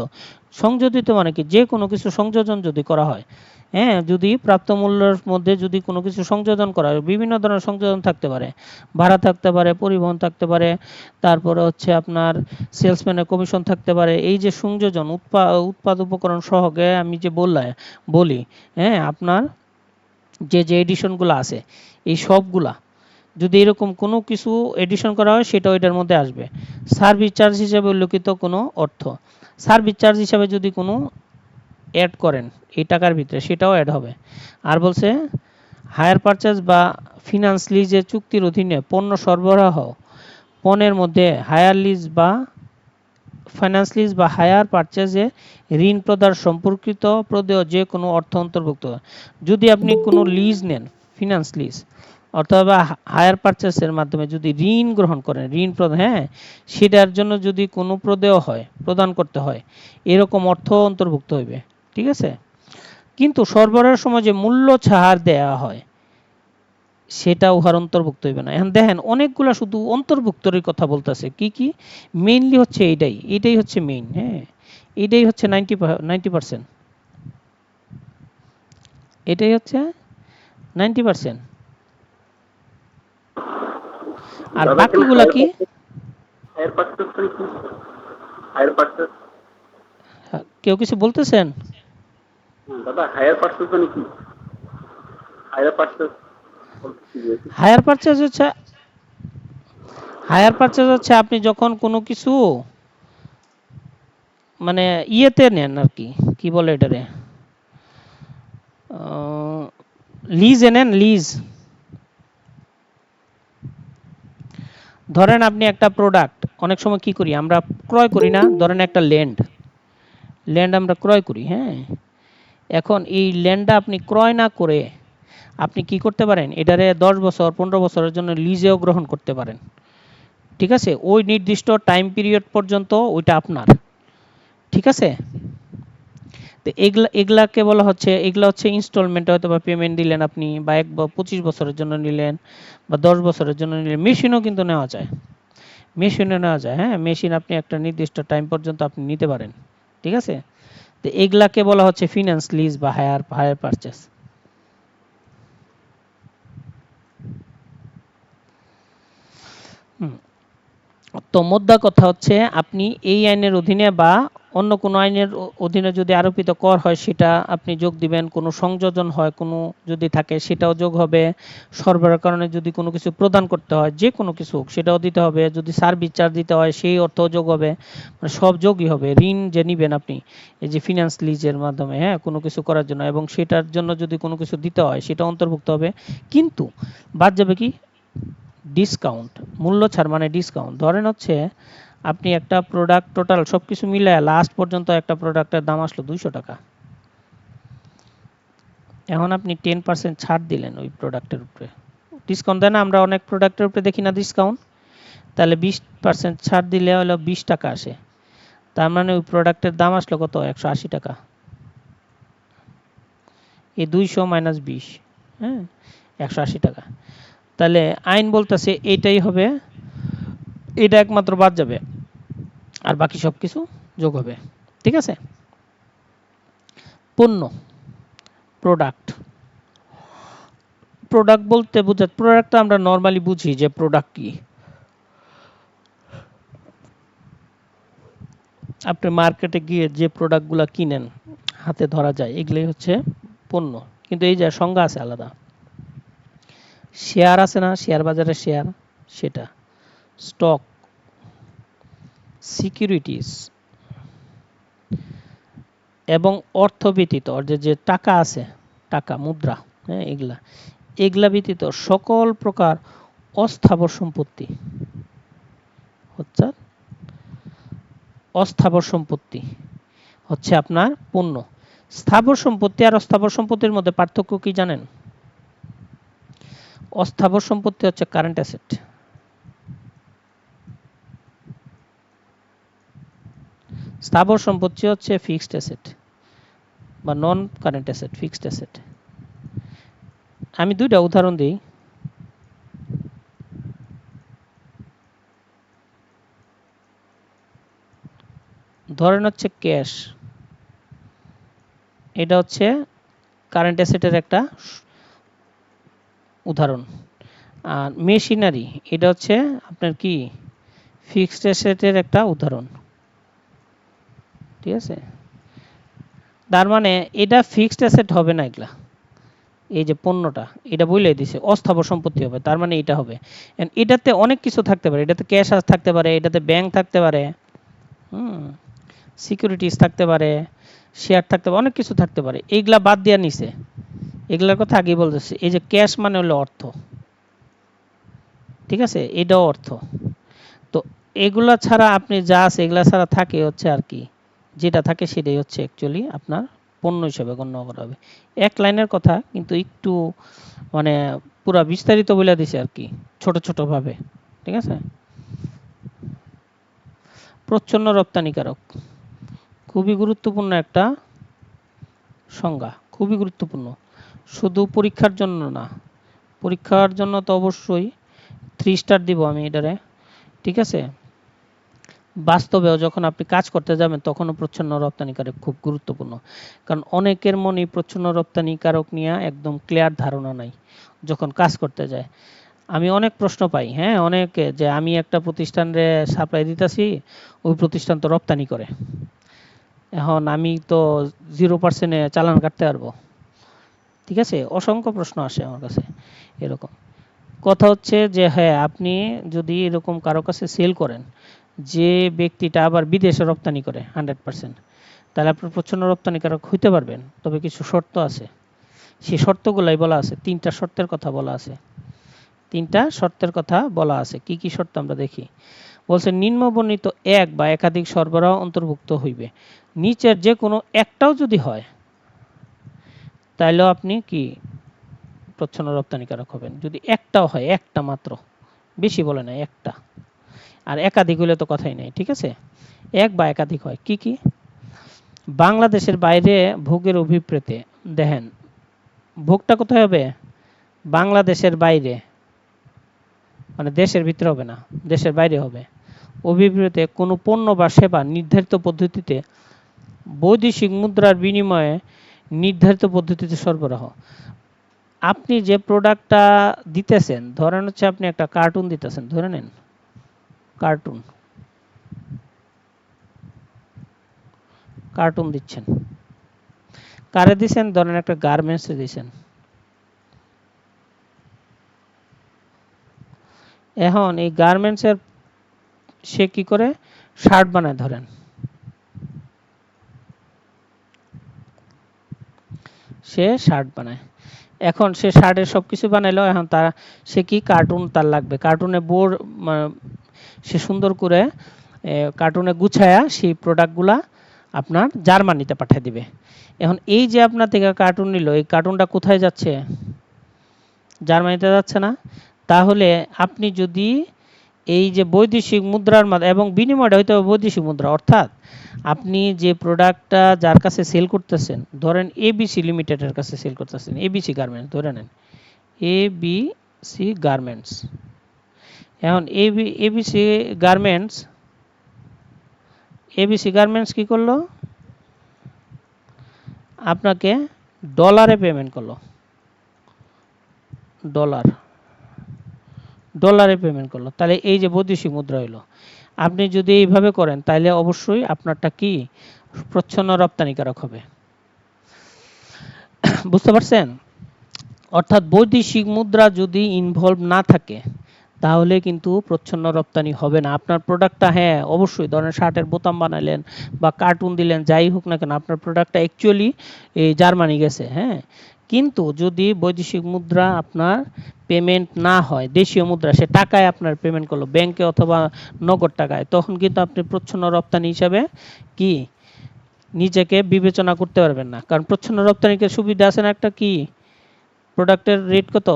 সংযোজিত মানে কি, যে কোনো কিছু সংযোজন যদি করা হয়, হ্যাঁ, যদি প্রাপ্ত মূল্যের মধ্যে যদি কোনো কিছু সংযোজন করা হয়, বিভিন্ন ধরনের সংযোজন থাকতে পারে, ভাড়া থাকতে পারে, পরিবহন থাকতে পারে, তারপরে হচ্ছে আপনার সেলসম্যানের কমিশন থাকতে পারে। এই যে সংযোজন উৎপাদ উপকরণ সহকে আমি যে বলি, হ্যাঁ, আপনার যে যে এডিশনগুলো আছে এই সবগুলা যদি এরকম কোনো কিছু এডিশন করা হয় সেটাও এটার মধ্যে আসবে। সার্ভিস চার্জ হিসেবে উল্লেখিত কোনো অর্থ, সার্ভিস চার্জ হিসাবে যদি কোনো অ্যাড করেন এই টাকার ভিতরে সেটাও অ্যাড হবে। আর বলছে হায়ার পারচেজ বা ফিনান্স লিজের চুক্তির অধীনে পণ্য সরবরাহ পণ্যের মধ্যে হায়ার লিজ বা ফাইন্যান্স লিজ বা হায়ার পারচেজে ঋণ প্রদান সম্পর্কিত প্রদেয় যে কোনো অর্থ অন্তর্ভুক্ত। যদি আপনি কোনো লিজ নেন, ফিনান্স লিজ অথবা হায়ার পারচেসের মাধ্যমে যদি ঋণ গ্রহণ করেন, ঋণ প্রদান, হ্যাঁ, সেটার জন্য যদি কোনো প্রদেয় হয়, প্রদান করতে হয়, এরকম অর্থ অন্তর্ভুক্ত হইবে। ঠিক আছে? কিন্তু সরবরাহের সময় যে মূল্য ছাড় দেওয়া হয় সেটা উহার অন্তর্ভুক্ত হইবে না। এখন দেখেন অনেকগুলা শুধু অন্তর্ভুক্তর কথা বলতেছে, কি কি মেইনলি হচ্ছে এটাই হচ্ছে মেইন, হ্যাঁ, এটাই হচ্ছে 90%, এটাই হচ্ছে 90%। আর দাদা এখানে বাকিগুলা কি? হায়ার পারচেজ মানে কি? হায়ার পারচেজ, কেউ কিছু বলতেছেন? দাদা হায়ার পারচেজ মানে কি? হায়ার পারচেজ বলতে কি বুঝাইছে? হায়ার পারচেজ হচ্ছে, আপনি যখন কোনো কিছু মানে ইয়েতে নেন আর কি, কি বলে এটারে, লিজে নেন, লিজ। ধরেন আপনি একটা প্রোডাক্ট, অনেক সময় কি করি আমরা, ক্রয় করি না, ধরেন একটা ল্যান্ড আমরা ক্রয় করি, হ্যাঁ, এখন এই ল্যান্ডটা আপনি ক্রয় না করে আপনি কি করতে পারেন, এটারে 10 বছর 15 বছরের জন্য লিজেও গ্রহণ করতে পারেন। ঠিক আছে? ওই নির্দিষ্ট টাইম পিরিয়ড পর্যন্ত ওইটা আপনার। ঠিক আছে? তো এগুলাকে বলা হচ্ছে, এগুলা হচ্ছে ইনস্টলমেন্টে হয়তো বা পেমেন্ট দিলেন আপনি, বা 25 বছরের জন্য নিলেন, বা 10 বছরের জন্য নিলেন। মেশিনও কিন্তু নেওয়া যায়, হ্যাঁ, মেশিন আপনি একটা নির্দিষ্ট টাইম পর্যন্ত আপনি নিতে পারেন। ঠিক আছে? তো এগুলাকে বলা হচ্ছে ফিনান্স লিজ বা হায়ার পারচেস। তো মোদ্দা কথা হচ্ছে আপনি এই আইনের অধীনে বা অন্য কোনো আইনের অধীনে যদি আরোপিত কর হয় সেটা আপনি যোগ দিবেন, কোনো সংযোজন হয় কোনো যদি থাকে সেটাও যোগ হবে, সরবরাহের কারণে যদি কোনো কিছু প্রদান করতে হয় যে কোনো কিছু হোক সেটাও দিতে হবে, যদি সার্ভিস চার্জ দিতে হয় সেই অর্থও যোগ হবে, মানে সব যোগই হবে। ঋণ যে নিবেন আপনি এই যে ফিনান্স লিজের মাধ্যমে, হ্যাঁ, কোনো কিছু করার জন্য, এবং সেটার জন্য যদি কোনো কিছু দিতে হয় সেটা অন্তর্ভুক্ত হবে। কিন্তু বাদ যাবে কি, ডিসকাউন্ট, মূল্য ছাড় মানে ডিসকাউন্ট। ধরেন হচ্ছে আপনি একটা প্রোডাক্ট টোটাল সব কিছু মিলে লাস্ট পর্যন্ত একটা প্রোডাক্টের দাম আসলো 200 টাকা, এখন আপনি 10% ছাড় দিলেন ওই প্রোডাক্টের উপরে, ডিসকাউন্ট দেয় না আমরা অনেক প্রোডাক্টের উপরে দেখি না ডিসকাউন্ট, তাহলে 20% ছাড় দিলে হলো 20 টাকা আসে, তার মানে ওই প্রোডাক্টের দাম আসলো কত, 180 টাকা। এই 200 মাইনাস 20, হ্যাঁ, 180 টাকা। তাহলে আইন বলতেছে এইটাই হবে, এটা একমাত্র বাদ যাবে, আর বাকি সব কিছু যোগ হবে। ঠিক আছে? পণ্য, প্রোডাক্ট, বলতে প্রোডাক্ট তো আমরা নর্মালি বুঝি যে প্রোডাক্ট কি, আপনি মার্কেটে গিয়ে যে প্রোডাক্টগুলো কিনেন হাতে ধরা যায় এগুলোই হচ্ছে পণ্য। কিন্তু এই যে সংজ্ঞা আছে আলাদা, শেয়ার আছে না, শেয়ার বাজারে শেয়ার, সেটা স্টক, সিকিউরিটিজ, এবং অর্থ ব্যতীত যে টাকা আছে, টাকা মুদ্রা, হ্যাঁ, এগুলা ব্যতীত সকল প্রকার অস্থাবর সম্পত্তি, হচ্ছে হচ্ছে আপনার পণ্য। স্থাবর সম্পত্তি আর অস্থাবর সম্পত্তির মধ্যে পার্থক্য কি জানেন? অস্থাবর সম্পত্তি হচ্ছে কারেন্ট অ্যাসেট, স্থাবর সম্পত্তি হচ্ছে ফিক্সড অ্যাসেট বা নন কারেন্ট অ্যাসেট, ফিক্সড অ্যাসেট। আমি দুইটা উদাহরণ দিই। ধরেন হচ্ছে ক্যাশ, এটা হচ্ছে কারেন্ট অ্যাসেটের একটা উদাহরণ। আর মেশিনারি এটা হচ্ছে আপনার কি ফিক্সড অ্যাসেটের একটা উদাহরণ। ঠিক আছে, তার মানে এটা ফিক্সড অ্যাসেট হবে না, এগুলা এই যে পণ্যটা এটা বলে দিছে অস্থাবর সম্পত্তি হবে, তার মানে এটা হবে। এটাতে অনেক কিছু থাকতে পারে, এটাতে ক্যাশ থাকতে পারে, এটাতে ব্যাংক থাকতে পারে, সিকিউরিটিজ থাকতে পারে, শেয়ার থাকতে পারে, অনেক কিছু থাকতে পারে। এইগুলা বাদ দেওয়া নিছে, এগুলার কথা আগেই বলতেছে। এই যে ক্যাশ মানে হলো অর্থ, ঠিক আছে, এটাও অর্থ। তো এগুলা ছাড়া আপনি যা আছে এগুলা ছাড়া থাকে হচ্ছে আর কি, যেটা থাকে সেটাই হচ্ছে অ্যাকচুয়ালি আপনার পণ্য হিসেবে গণ্য করা হবে। এক লাইনের কথা কিন্তু একটু মানে পুরা বিস্তারিত বলে দিছে আর কি, ছোট ছোট ভাবে। ঠিক আছে, প্রচ্ছন্ন রপ্তানিকারক খুবই গুরুত্বপূর্ণ একটা সংজ্ঞা, খুবই গুরুত্বপূর্ণ। শুধু পরীক্ষার জন্য না, পরীক্ষার জন্য তো অবশ্যই 3 স্টার দিব আমি এটারে। ঠিক আছে, বাস্তবেও যখন আপনি কাজ করতে যাবেন তখনও প্রচ্ছন্ন রপ্তানিকারক খুব গুরুত্বপূর্ণ। কারণ অনেকের মনে প্রচ্ছন্ন রপ্তানিকারক নিয়ে একদম ক্লিয়ার ধারণা নাই যখন কাজ করতে যায়। আমি অনেক প্রশ্ন পাই, হ্যাঁ, অনেকে, যে আমি একটা প্রতিষ্ঠানে সাপ্লাই দিতেছি, ওই প্রতিষ্ঠান তো রপ্তানি করে, এখন আমি তো 0% চালান কাটতে পারবো। ঠিক আছে, অসংখ্য প্রশ্ন আসে আমার কাছে এরকম। কথা হচ্ছে যে হ্যাঁ, আপনি যদি এরকম কারো কাছে সেল করেন যে ব্যক্তিটা আবার বিদেশে রপ্তানি করে 100%, তাহলে আপনার প্রচ্ছন্ন রপ্তানিকারক হইতে পারবেন। তবে কিছু শর্ত আছে, সেই শর্তগুলাই বলা আছে, 3টা শর্তের কথা বলা আছে। 3টা শর্তের কথা বলা আছে, কি কি শর্ত আমরা দেখি। বলছে নিম্নবর্ণিত এক বা একাধিক সরবরাহ অন্তর্ভুক্ত হইবে, নিচের যে কোনো একটাও যদি হয় তাহলেও আপনি কি প্রচ্ছন্ন রপ্তানিকারক হবেন। যদি একটাও হয়, একটা মাত্র, বেশি বলে না, একটা। আর একাধিক হলে তো কথাই নেই। ঠিক আছে, এক বা একাধিক হয়, কি কি? বাংলাদেশের বাইরে ভোগের অভিপ্রেতে, দেখেন ভোগটা কোথায় হবে? বাংলাদেশের বাইরে, মানে দেশের ভিতরে হবে না, দেশের বাইরে হবে। অভিপ্রেতে কোনো পণ্য বা সেবা নির্ধারিত পদ্ধতিতে বৈদেশিক মুদ্রার বিনিময়ে নির্ধারিত পদ্ধতিতে সরবরাহ। আপনি যে প্রোডাক্টটা দিতেছেন, ধরেন হচ্ছে আপনি একটা কার্টুন দিতেছেন, ধরে নেন কার্টুন, কার্টুন দিচ্ছেন, কারে দিচ্ছেন? ধরেন একটা গার্মেন্টসে দিচ্ছেন। এখন এই গার্মেন্টসের সে কি করে শার্ট বানায়, ধরেন সে শার্ট বানায়। এখন সে শার্টের সব কিছু বানাইলো, এখন তার সে কি কার্টুন তার লাগবে, কার্টুনে বোর্ড সে সুন্দর করে কার্টুনে গুছায়া সেই প্রোডাক্টগুলা আপনার জার্মানিতে পাঠিয়ে দিবে। এখন এই যে আপনার থেকে কার্টুন নিল, এই কার্টুনটা কোথায় যাচ্ছে? জার্মানিতে যাচ্ছে না? তাহলে আপনি যদি এই যে বৈদেশিক মুদ্রার মাধ্যমে, এবং বিনিময়টা হইতে হবে বৈদেশিক মুদ্রা, অর্থাৎ আপনি যে প্রোডাক্টটা যার কাছে সেল করতেছেন, ধরেন এবিসি লিমিটেডের কাছে সেল করতেছেন, এবিসি গার্মেন্টস ধরে নেন, এবিসি গার্মেন্টস। এখন এবিসি গার্মেন্টস, এবিসি গার্মেন্টস কি করলো? আপনাকে ডলারে পেমেন্ট করলো, ডলারে পেমেন্ট করলো। তাহলে এই যে বৈদেশিক মুদ্রা হইলো। আপনি যদি এইভাবে করেন তাহলে অবশ্যই আপনারটা কি প্রচ্ছন্ন রপ্তানিকারক হবে। বুঝতে পারছেন? অর্থাৎ বৈদেশিক মুদ্রা যদি ইনভলভ না থাকে তাহলে কিন্তু প্রচ্ছন্ন রপ্তানি হবে না। আপনার প্রোডাক্টটা, হ্যাঁ অবশ্যই, ধরেন শার্টের বোতাম বানাইলেন বা কার্টুন দিলেন, যাই হোক না কেন, আপনার প্রোডাক্টটা অ্যাকচুয়ালি এই জার্মানি গেছে, হ্যাঁ, কিন্তু যদি বৈদেশিক মুদ্রা আপনার পেমেন্ট না হয়, দেশীয় মুদ্রা, সে টাকায় আপনার পেমেন্ট করলো ব্যাংকে অথবা নগদ টাকায়, তখন কিন্তু আপনি প্রচ্ছন্ন রপ্তানি হিসাবে কি নিজেকে বিবেচনা করতে পারবেন না। কারণ প্রচ্ছন্ন রপ্তানিকে সুবিধা আছে না একটা, কি প্রোডাক্টের রেট কত?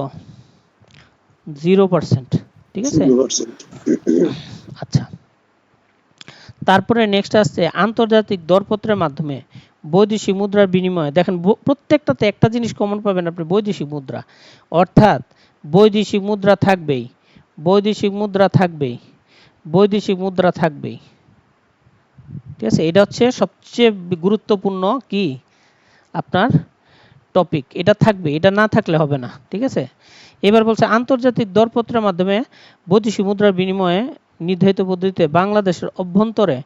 0%। ঠিক আছে, 0%। আচ্ছা। তারপরে নেক্সট আসছে আন্তর্জাতিক দরপত্রের মাধ্যমে বৈদেশিক মুদ্রার বিনিময়ে। দেখেন প্রত্যেকটাতে একটা জিনিস কমন পাবেন আপনি, বৈদেশিক মুদ্রা, অর্থাৎ বৈদেশিক মুদ্রা থাকবেই, বৈদেশিক মুদ্রা থাকবেই, বৈদেশিক মুদ্রা থাকবেই। ঠিক আছে, এটা হচ্ছে সবচেয়ে গুরুত্বপূর্ণ কি আপনার টপিক, এটা থাকবে, এটা না থাকলে হবে না, ঠিক আছে। এবার বলছে আন্তর্জাতিক দরপত্রের মাধ্যমে বৈদেশিক মুদ্রার বিনিময়ে নির্ধারিত পদ্ধতিতে বাংলাদেশের অভ্যন্তরে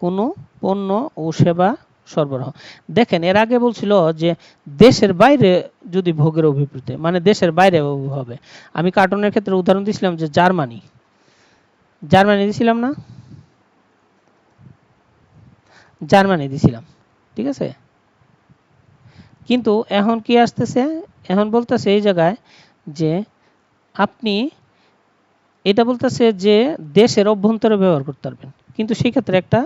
কোনো পণ্য ও সেবা সরবরাহ। দেখেন এর আগে বলছিল যে দেশের বাইরে যদি ভোগের অভিপ্রেতে, মানে দেশের বাইরে হবে। আমি কার্টুনের ক্ষেত্রে উদাহরণ দিয়েছিলাম যে জার্মানি দিয়েছিলাম না, জার্মানি দিয়েছিলাম, ঠিক আছে। কিন্তু এখন কি আসতেছে, এখন বলতেছে এই জায়গায় যে আপনি এটা বলতেছে যে দেশের অভ্যন্তরে ব্যবহার করতে পারবেন, কিন্তু সেই ক্ষেত্রে একটা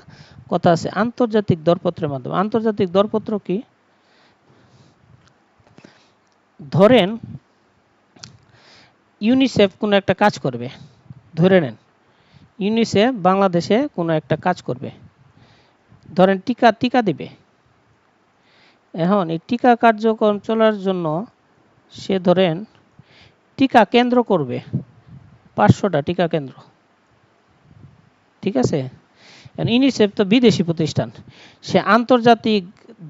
কথা আছে, আন্তর্জাতিক দরপত্রের মাধ্যমে। আন্তর্জাতিক দরপত্র কি? ধরেন ইউনিসেফ কোনো একটা কাজ করবে, ধরে নেন ইউনিসেফ বাংলাদেশে কোনো একটা কাজ করবে, ধরেন টিকা দিবে। এখন এই টিকা কার্যক্রম চলার জন্য সে ধরেন টিকা কেন্দ্র করবে 500টা টিকা কেন্দ্র, ঠিক আছে। ইউনিসেফ তো বিদেশি প্রতিষ্ঠান, সে আন্তর্জাতিক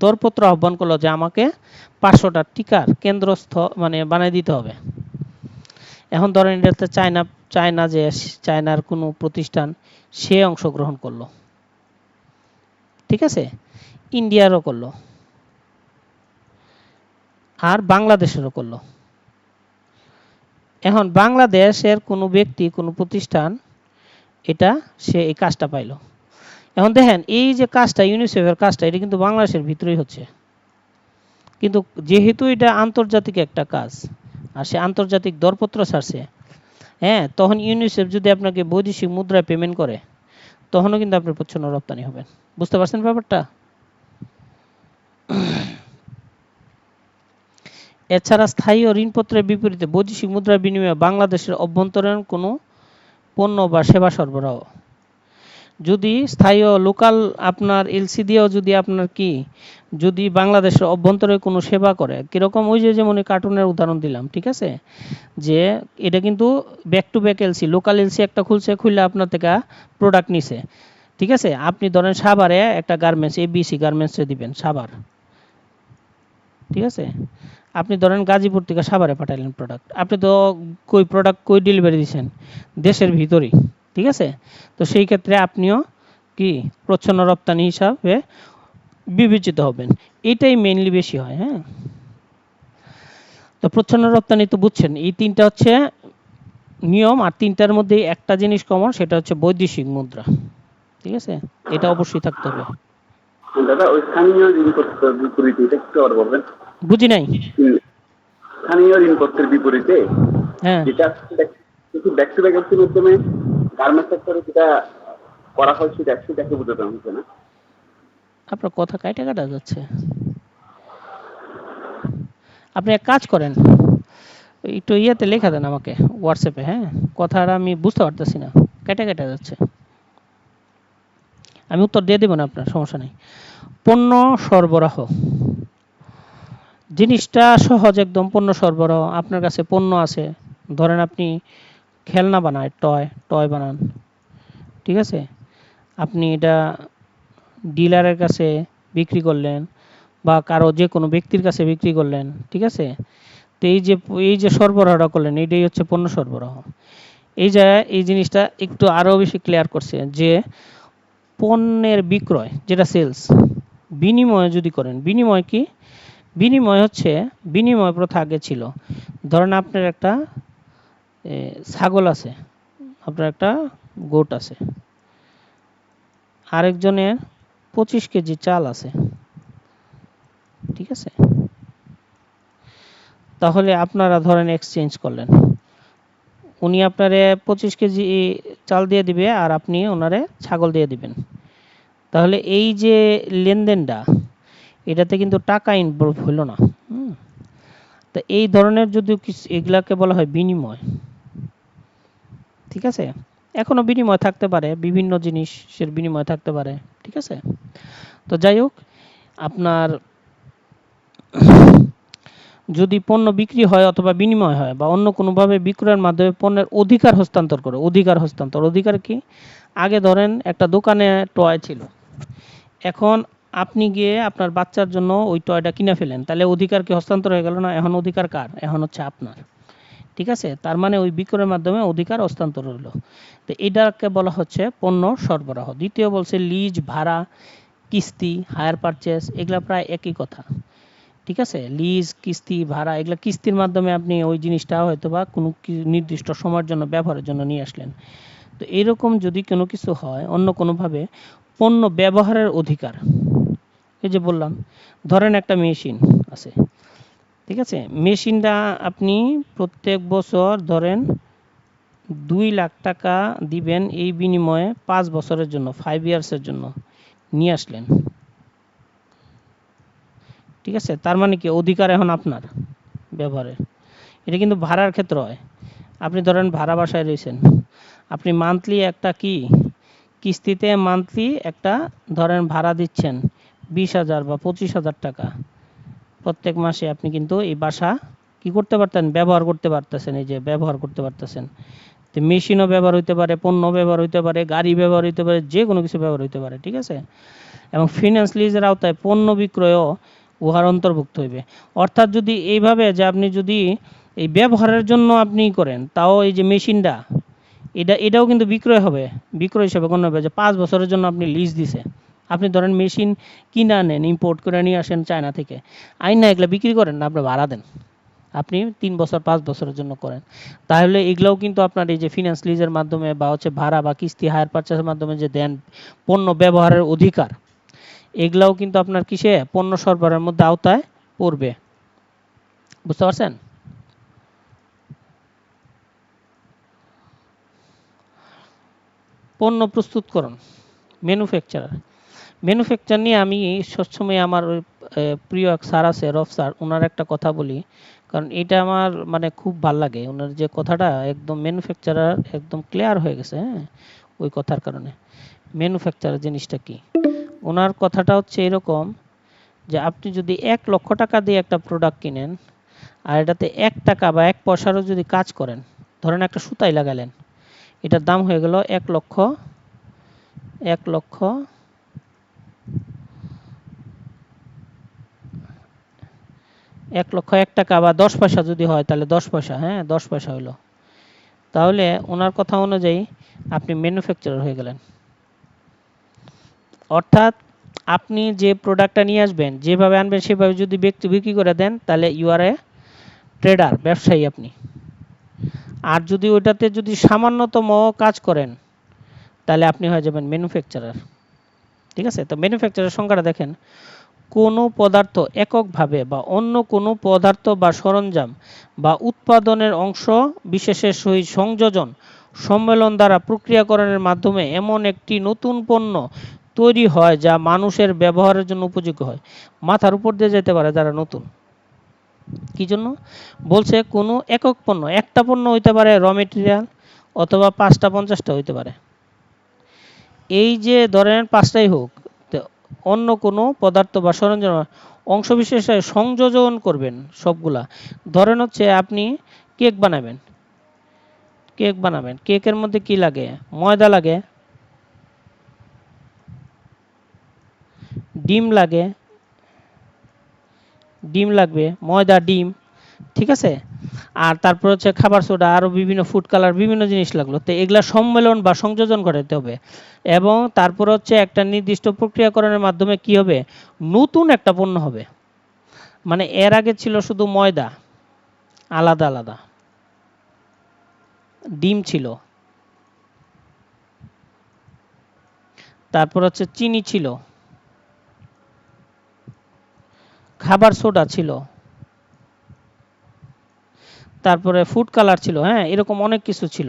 দরপত্র আহ্বান করলো যে আমাকে 500টা টিকার কেন্দ্রস্থ মানে বানিয়ে দিতে হবে। এখন ধরেন এটাতে চায়নার কোনো প্রতিষ্ঠান সে অংশগ্রহণ করলো, ঠিক আছে, ইন্ডিয়ারও করলো আর বাংলাদেশেরও করলো। এখন বাংলাদেশের কোনো ব্যক্তি কোনো প্রতিষ্ঠান এটা সে এই কাজটা পাইলো। এখন দেখেন এই যে কাজটা ইউনিসেফের কাজটা এটা কিন্তু বাংলাদেশের ভিতরেই হচ্ছে, কিন্তু যেহেতু এটা আন্তর্জাতিক একটা কাজ আর সে আন্তর্জাতিক দরপত্র ছাড়ছে, হ্যাঁ, তখন ইউনিসেফ যদি আপনাকে বৈদেশিক মুদ্রায় পেমেন্ট করে তখনও কিন্তু আপনি প্রচ্ছন্ন রপ্তানি হবেন। বুঝতে পারছেন ব্যাপারটা? এছাড়া স্থায়ী ও ঋণপত্রের বিপরীতে বৈদেশিক মুদ্রার বিনিময়ে বাংলাদেশের অভ্যন্তরীণ কোনো পণ্য বা সেবা সরবরাহ, যদি স্থায়ী ও লোকাল আপনার এলসি দিয়েও যদি আপনার কি যদি বাংলাদেশের অভ্যন্তরে কোনো সেবা করে, কীরকম ওই যে যেমন কার্টুনের উদাহরণ দিলাম, ঠিক আছে, যে এটা কিন্তু back to back LC, local LC একটা খুলে আপনার থেকে প্রোডাক্ট নিছে, ঠিক আছে। আপনি ধরেন সাভারে একটা গার্মেন্টস এবিসি গার্মেন্টসে দিবেন সাভার, ঠিক আছে। আপনি ধরেন গাজীপুর থেকে সাভারে পাঠাইলেন প্রোডাক্ট, আপনি তো কই ডেলিভারি দিচ্ছেন দেশের ভিতরেই, ঠিক আছে। তো সেই ক্ষেত্রে আপনিও কি প্রচ্ছন্ন রপ্তানি হিসাবে বিবেচিত হবেন, এটাই মেইনলি বেশি হয়। হ্যাঁ, তো প্রচ্ছন্ন রপ্তানি তো বুঝছেন, এই তিনটা হচ্ছে নিয়ম, আর তিনটার মধ্যে একটা জিনিস কমন, সেটা হচ্ছে বৈদেশিক মুদ্রা, ঠিক আছে, এটা অবশ্যই থাকতে হবে। দাদা ওই স্থানীয় ঋণপত্রের বিপরীতে এটা একটু আর বলবেন? বুঝি নাই। স্থানীয় ঋণপত্রের বিপরীতে হ্যাঁ, যেটা ব্যাক টু ব্যাক এলসির মাধ্যমে গার্মেন্টস সেক্টরে যেটা করা হয় সেটাকে বোঝাতে হচ্ছে না? আপনার কথা কাটা যাচ্ছে। আপনি এক কাজ করেন, একটু ইয়েতে লেখা দেন আমাকে হোয়াটসঅ্যাপে, হ্যাঁ, কথাটা আমি বুঝতে পারতেছি না, কেটে যাচ্ছে। আমি উত্তর দিয়ে দেবো না, আপনার সমস্যা নেই। পণ্য সরবরাহ জিনিসটা সহজ একদম। পণ্য সরবরাহ, আপনার কাছে পণ্য আছে, ধরেন আপনি খেলনা বানায়, টয় বানান, ঠিক আছে, আপনি এটা ডিলারের কাছে বিক্রি করলেন বা কারো যে কোনো ব্যক্তির কাছে বিক্রি করলেন, ঠিক আছে। তো এই যে সরবরাহটা করলেন, এটাই হচ্ছে পণ্য সরবরাহ। এই জায়গায় এই জিনিসটা একটু আরও বেশি ক্লিয়ার করছে যে পণ্যের বিক্রয় যেটা সেলস, বিনিময় যদি করেন, বিনিময় কি? বিনিময় হচ্ছে, বিনিময় প্রথা আগে ছিল, ধরেন আপনার একটা ছাগল আছে, আপনার একটা গোট আছে, আরেকজনের 25 কেজি চাল আছে, ঠিক আছে। তাহলে আপনারা ধরেন এক্সচেঞ্জ করলেন, উনি আপনারে 25 কেজি চাল দিয়ে দিবে আর আপনি ওনারে ছাগল দিয়ে দিবেন। তাহলে এই যে লেনদেনটা, এটাতে কিন্তু টাকা ইনভলভ হলো না। তো এই ধরনের যদি এগুলাকে বলা হয় বিনিময়, ঠিক আছে। এখনো বিনিময় থাকতে পারে, বিভিন্ন জিনিসের বিনিময় থাকতে পারে, ঠিক আছে। তো যাই হোক, আপনার যদি পণ্য বিক্রি হয় অথবা বিনিময় হয় বা অন্য কোনোভাবে বিক্রয়ের মাধ্যমে পণ্যের অধিকার হস্তান্তর করে, অধিকার কি? আগে ধরেন একটা দোকানে টয় ছিল, এখন আপনি গিয়ে আপনার বাচ্চার জন্য ওই টয়টা কিনে ফেলেন, তাহলে অধিকার কি হস্তান্তর হয়ে গেল না? এখন অধিকার কার? এখন হচ্ছে আপনার। ঠিক আছে, তার মানে ওই বিক্রয়ের মাধ্যমে অধিকার হস্তান্তর হলো। তো এটাকে বলা হচ্ছে পণ্য সরবরাহ। দ্বিতীয় বলছে লিজ, ভাড়া, কিস্তি, হায়ার পারচেস, এগুলা প্রায় একই কথা। ঠিক আছে, লিজ, কিস্তি, ভাড়া, এগুলা কিস্তির মাধ্যমে আপনি ওই জিনিসটা হয়তো বা কোনো নির্দিষ্ট সময়ের জন্য ব্যবহারের জন্য নিয়ে আসলেন। তো এরকম যদি কোনো কিছু হয় অন্য কোনোভাবে, পণ্য ব্যবহারের অধিকার, এই যে বললাম ধরেন একটা মেশিন আছে, ঠিক আছে, মেশিনটা আপনি প্রত্যেক বছর ধরেন 2 লাখ টাকা দিবেন, এই বিনিময়ে 5 বছরের জন্য, 5 ইয়ার্সের জন্য নিয়ে আসলেন। ঠিক আছে, তার মানে কি অধিকার এখন আপনার ব্যবহারের। এটা কিন্তু ভাড়ার ক্ষেত্রে হয়। আপনি ধরেন ভাড়া বাসায় রয়েছেন, আপনি মান্থলি একটা কি কিস্তিতে মান্থলি একটা ধরেন ভাড়া দিচ্ছেন 20,000 বা 25,000 টাকা প্রত্যেক মাসে। আপনি কিন্তু এই বাসা কি করতে পারতেন? ব্যবহার করতে পারতেছেন, এই যে ব্যবহার করতে পারতেছেন। তো মেশিনও ব্যবহার হইতে পারে, পণ্য ব্যবহার হইতে পারে, গাড়ি ব্যবহার হইতে পারে, যে কোনো কিছু ব্যবহার হইতে পারে। ঠিক আছে, এবং ফিন্যান্স লিজের আওতায় পণ্য বিক্রয়ও উহার অন্তর্ভুক্ত হইবে। অর্থাৎ যদি এইভাবে যে আপনি যদি এই ব্যবহারের জন্য আপনি করেন, তাও এই যে মেশিনটা এটাও কিন্তু বিক্রয় হবে, বিক্রয় হিসেবে গণ্য হবে। যে 5 বছরের জন্য আপনি লিজ দিছে, আপনি ধরেন মেশিন কিনে আনেন, ইম্পোর্ট করে নিয়ে আসেন চায়না থেকে, আইন না এগুলো বিক্রি করেন না, আপনি ভাড়া দেন, আপনি 3 বছর 5 বছরের জন্য করেন, তাহলে এগুলোও কিন্তু আপনার এই যে ফিন্যান্স লিজের মাধ্যমে বা হচ্ছে ভাড়া বা কিস্তি হায়ার পারচেসের মাধ্যমে যে দেন পণ্য ব্যবহারের অধিকার, এগুলাও কিন্তু আপনার কিসে পণ্য সরবরাহের মধ্যে আওতায় পড়বে। বুঝতে পারছেন? পণ্য প্রস্তুতকরণ, ম্যানুফ্যাকচারার। ম্যানুফ্যাকচার নিয়ে আমি সবসময় আমার ওই প্রিয় এক স্যার আছে, রফ স্যার, ওনার একটা কথা বলি, কারণ এটা আমার মানে খুব ভাল লাগে। ওনার যে কথাটা একদম ম্যানুফ্যাকচারার একদম ক্লিয়ার হয়ে গেছে, হ্যাঁ, ওই কথার কারণে। ম্যানুফ্যাকচারার জিনিসটা কি, ওনার কথাটা হচ্ছে এরকম যে আপনি যদি 1 লক্ষ টাকা দিয়ে একটা প্রোডাক্ট কিনেন আর এটাতে 1 টাকা বা 1 পয়সারও যদি কাজ করেন, ধরেন একটা সুতাই লাগালেন, এটার দাম হয়ে গেল 1 লক্ষ, 1 লক্ষ 1 টাকা বা 10 পয়সা যদি হয় তাহলে 10 পয়সা, হ্যাঁ 10 পয়সা হলো। তাহলে ওনার কথা অনুযায়ী আপনি ম্যানুফ্যাকচারার হয়ে গেলেন। অর্থাৎ আপনি যে প্রোডাক্টটা নিয়ে আসবেন, যেভাবে আনবেন সেভাবে যদি বিক্রি করে দেন, তাহলে ইউ আর এ ট্রেডার, ব্যবসায়ী আপনি। আর যদি ওইটাতে যদি সামান্যতম কাজ করেন, তাহলে আপনি হয়ে যাবেন ম্যানুফ্যাকচারার। ঠিক আছে, তো ম্যানুফ্যাকচারার সংখ্যাটা দেখেন, কোনো পদার্থ এককভাবে বা অন্য কোনো পদার্থ বা সরঞ্জাম বা উৎপাদনের অংশ বিশেষের সহিত সংযোজন সম্মেলন দ্বারা প্রক্রিয়াকরণের মাধ্যমে এমন একটি নতুন পণ্য তৈরি হয় যা মানুষের ব্যবহারের জন্য উপযোগ্য হয়। মাথার উপর দিয়ে যেতে পারে যারা নতুন। কি জন্য বলছে? কোনো একক পণ্য, একটা পণ্য হইতে পারে র মেটেরিয়াল, অথবা 5টা 50টা হইতে পারে। এই যে ধরেন 5টাই হোক, অন্য কোনো পদার্থ বা সরঞ্জাম অংশবিশেষে সংযোজন করবেন সবগুলা। ধরেন হচ্ছে আপনি কেক বানাবেন, কেকের মধ্যে কি লাগে? ময়দা লাগে, ডিম লাগে, ডিম লাগবে, ময়দা, ডিম, ঠিক আছে, আর তারপর হচ্ছে খাবার সোডা, আরও বিভিন্ন ফুড কালার, বিভিন্ন জিনিস লাগলো। তো এগুলা সম্মেলন বা সংযোজন ঘটাতে হবে, এবং তারপর হচ্ছে একটা নির্দিষ্ট প্রক্রিয়াকরণের মাধ্যমে কি হবে? নতুন একটা পণ্য হবে। মানে এর আগে ছিল শুধু ময়দা, আলাদা আলাদা, ডিম ছিল, তারপর হচ্ছে চিনি ছিল, খাবার সোডা ছিল, তারপরে ফুড কালার ছিল, হ্যাঁ, এরকম অনেক কিছু ছিল।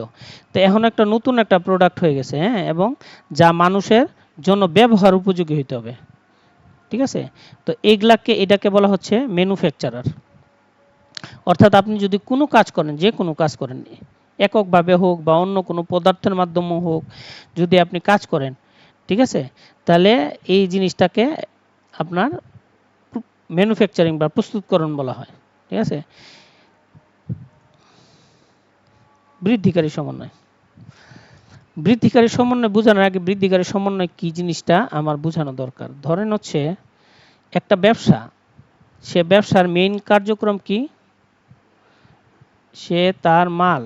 তো এখন একটা নতুন একটা প্রোডাক্ট হয়ে গেছে, হ্যাঁ, এবং যা মানুষের জন্য ব্যবহার উপযোগী হইতে হবে। ঠিক আছে, তো এটাকে বলা হচ্ছে ম্যানুফ্যাকচারার। অর্থাৎ আপনি যদি কোনো কাজ করেন, যে কোনো কাজ করেন, এককভাবে হোক বা অন্য কোনো পদার্থের মাধ্যমে হোক, যদি আপনি কাজ করেন, ঠিক আছে, তাহলে এই জিনিসটাকে আপনার ম্যানুফ্যাকচারিং বা প্রস্তুতকরণ বলা হয়। ঠিক আছে, বৃদ্ধিকারী সমন্বয়। বৃদ্ধিকারী সমন্বয় বোঝানোর আগে বৃদ্ধিকারী সমন্বয় কি জিনিসটা আমার বোঝানো দরকার। ধরেন হচ্ছে একটা ব্যবসা, সে ব্যবসার মেইন কার্যক্রম কি, সে তার মাল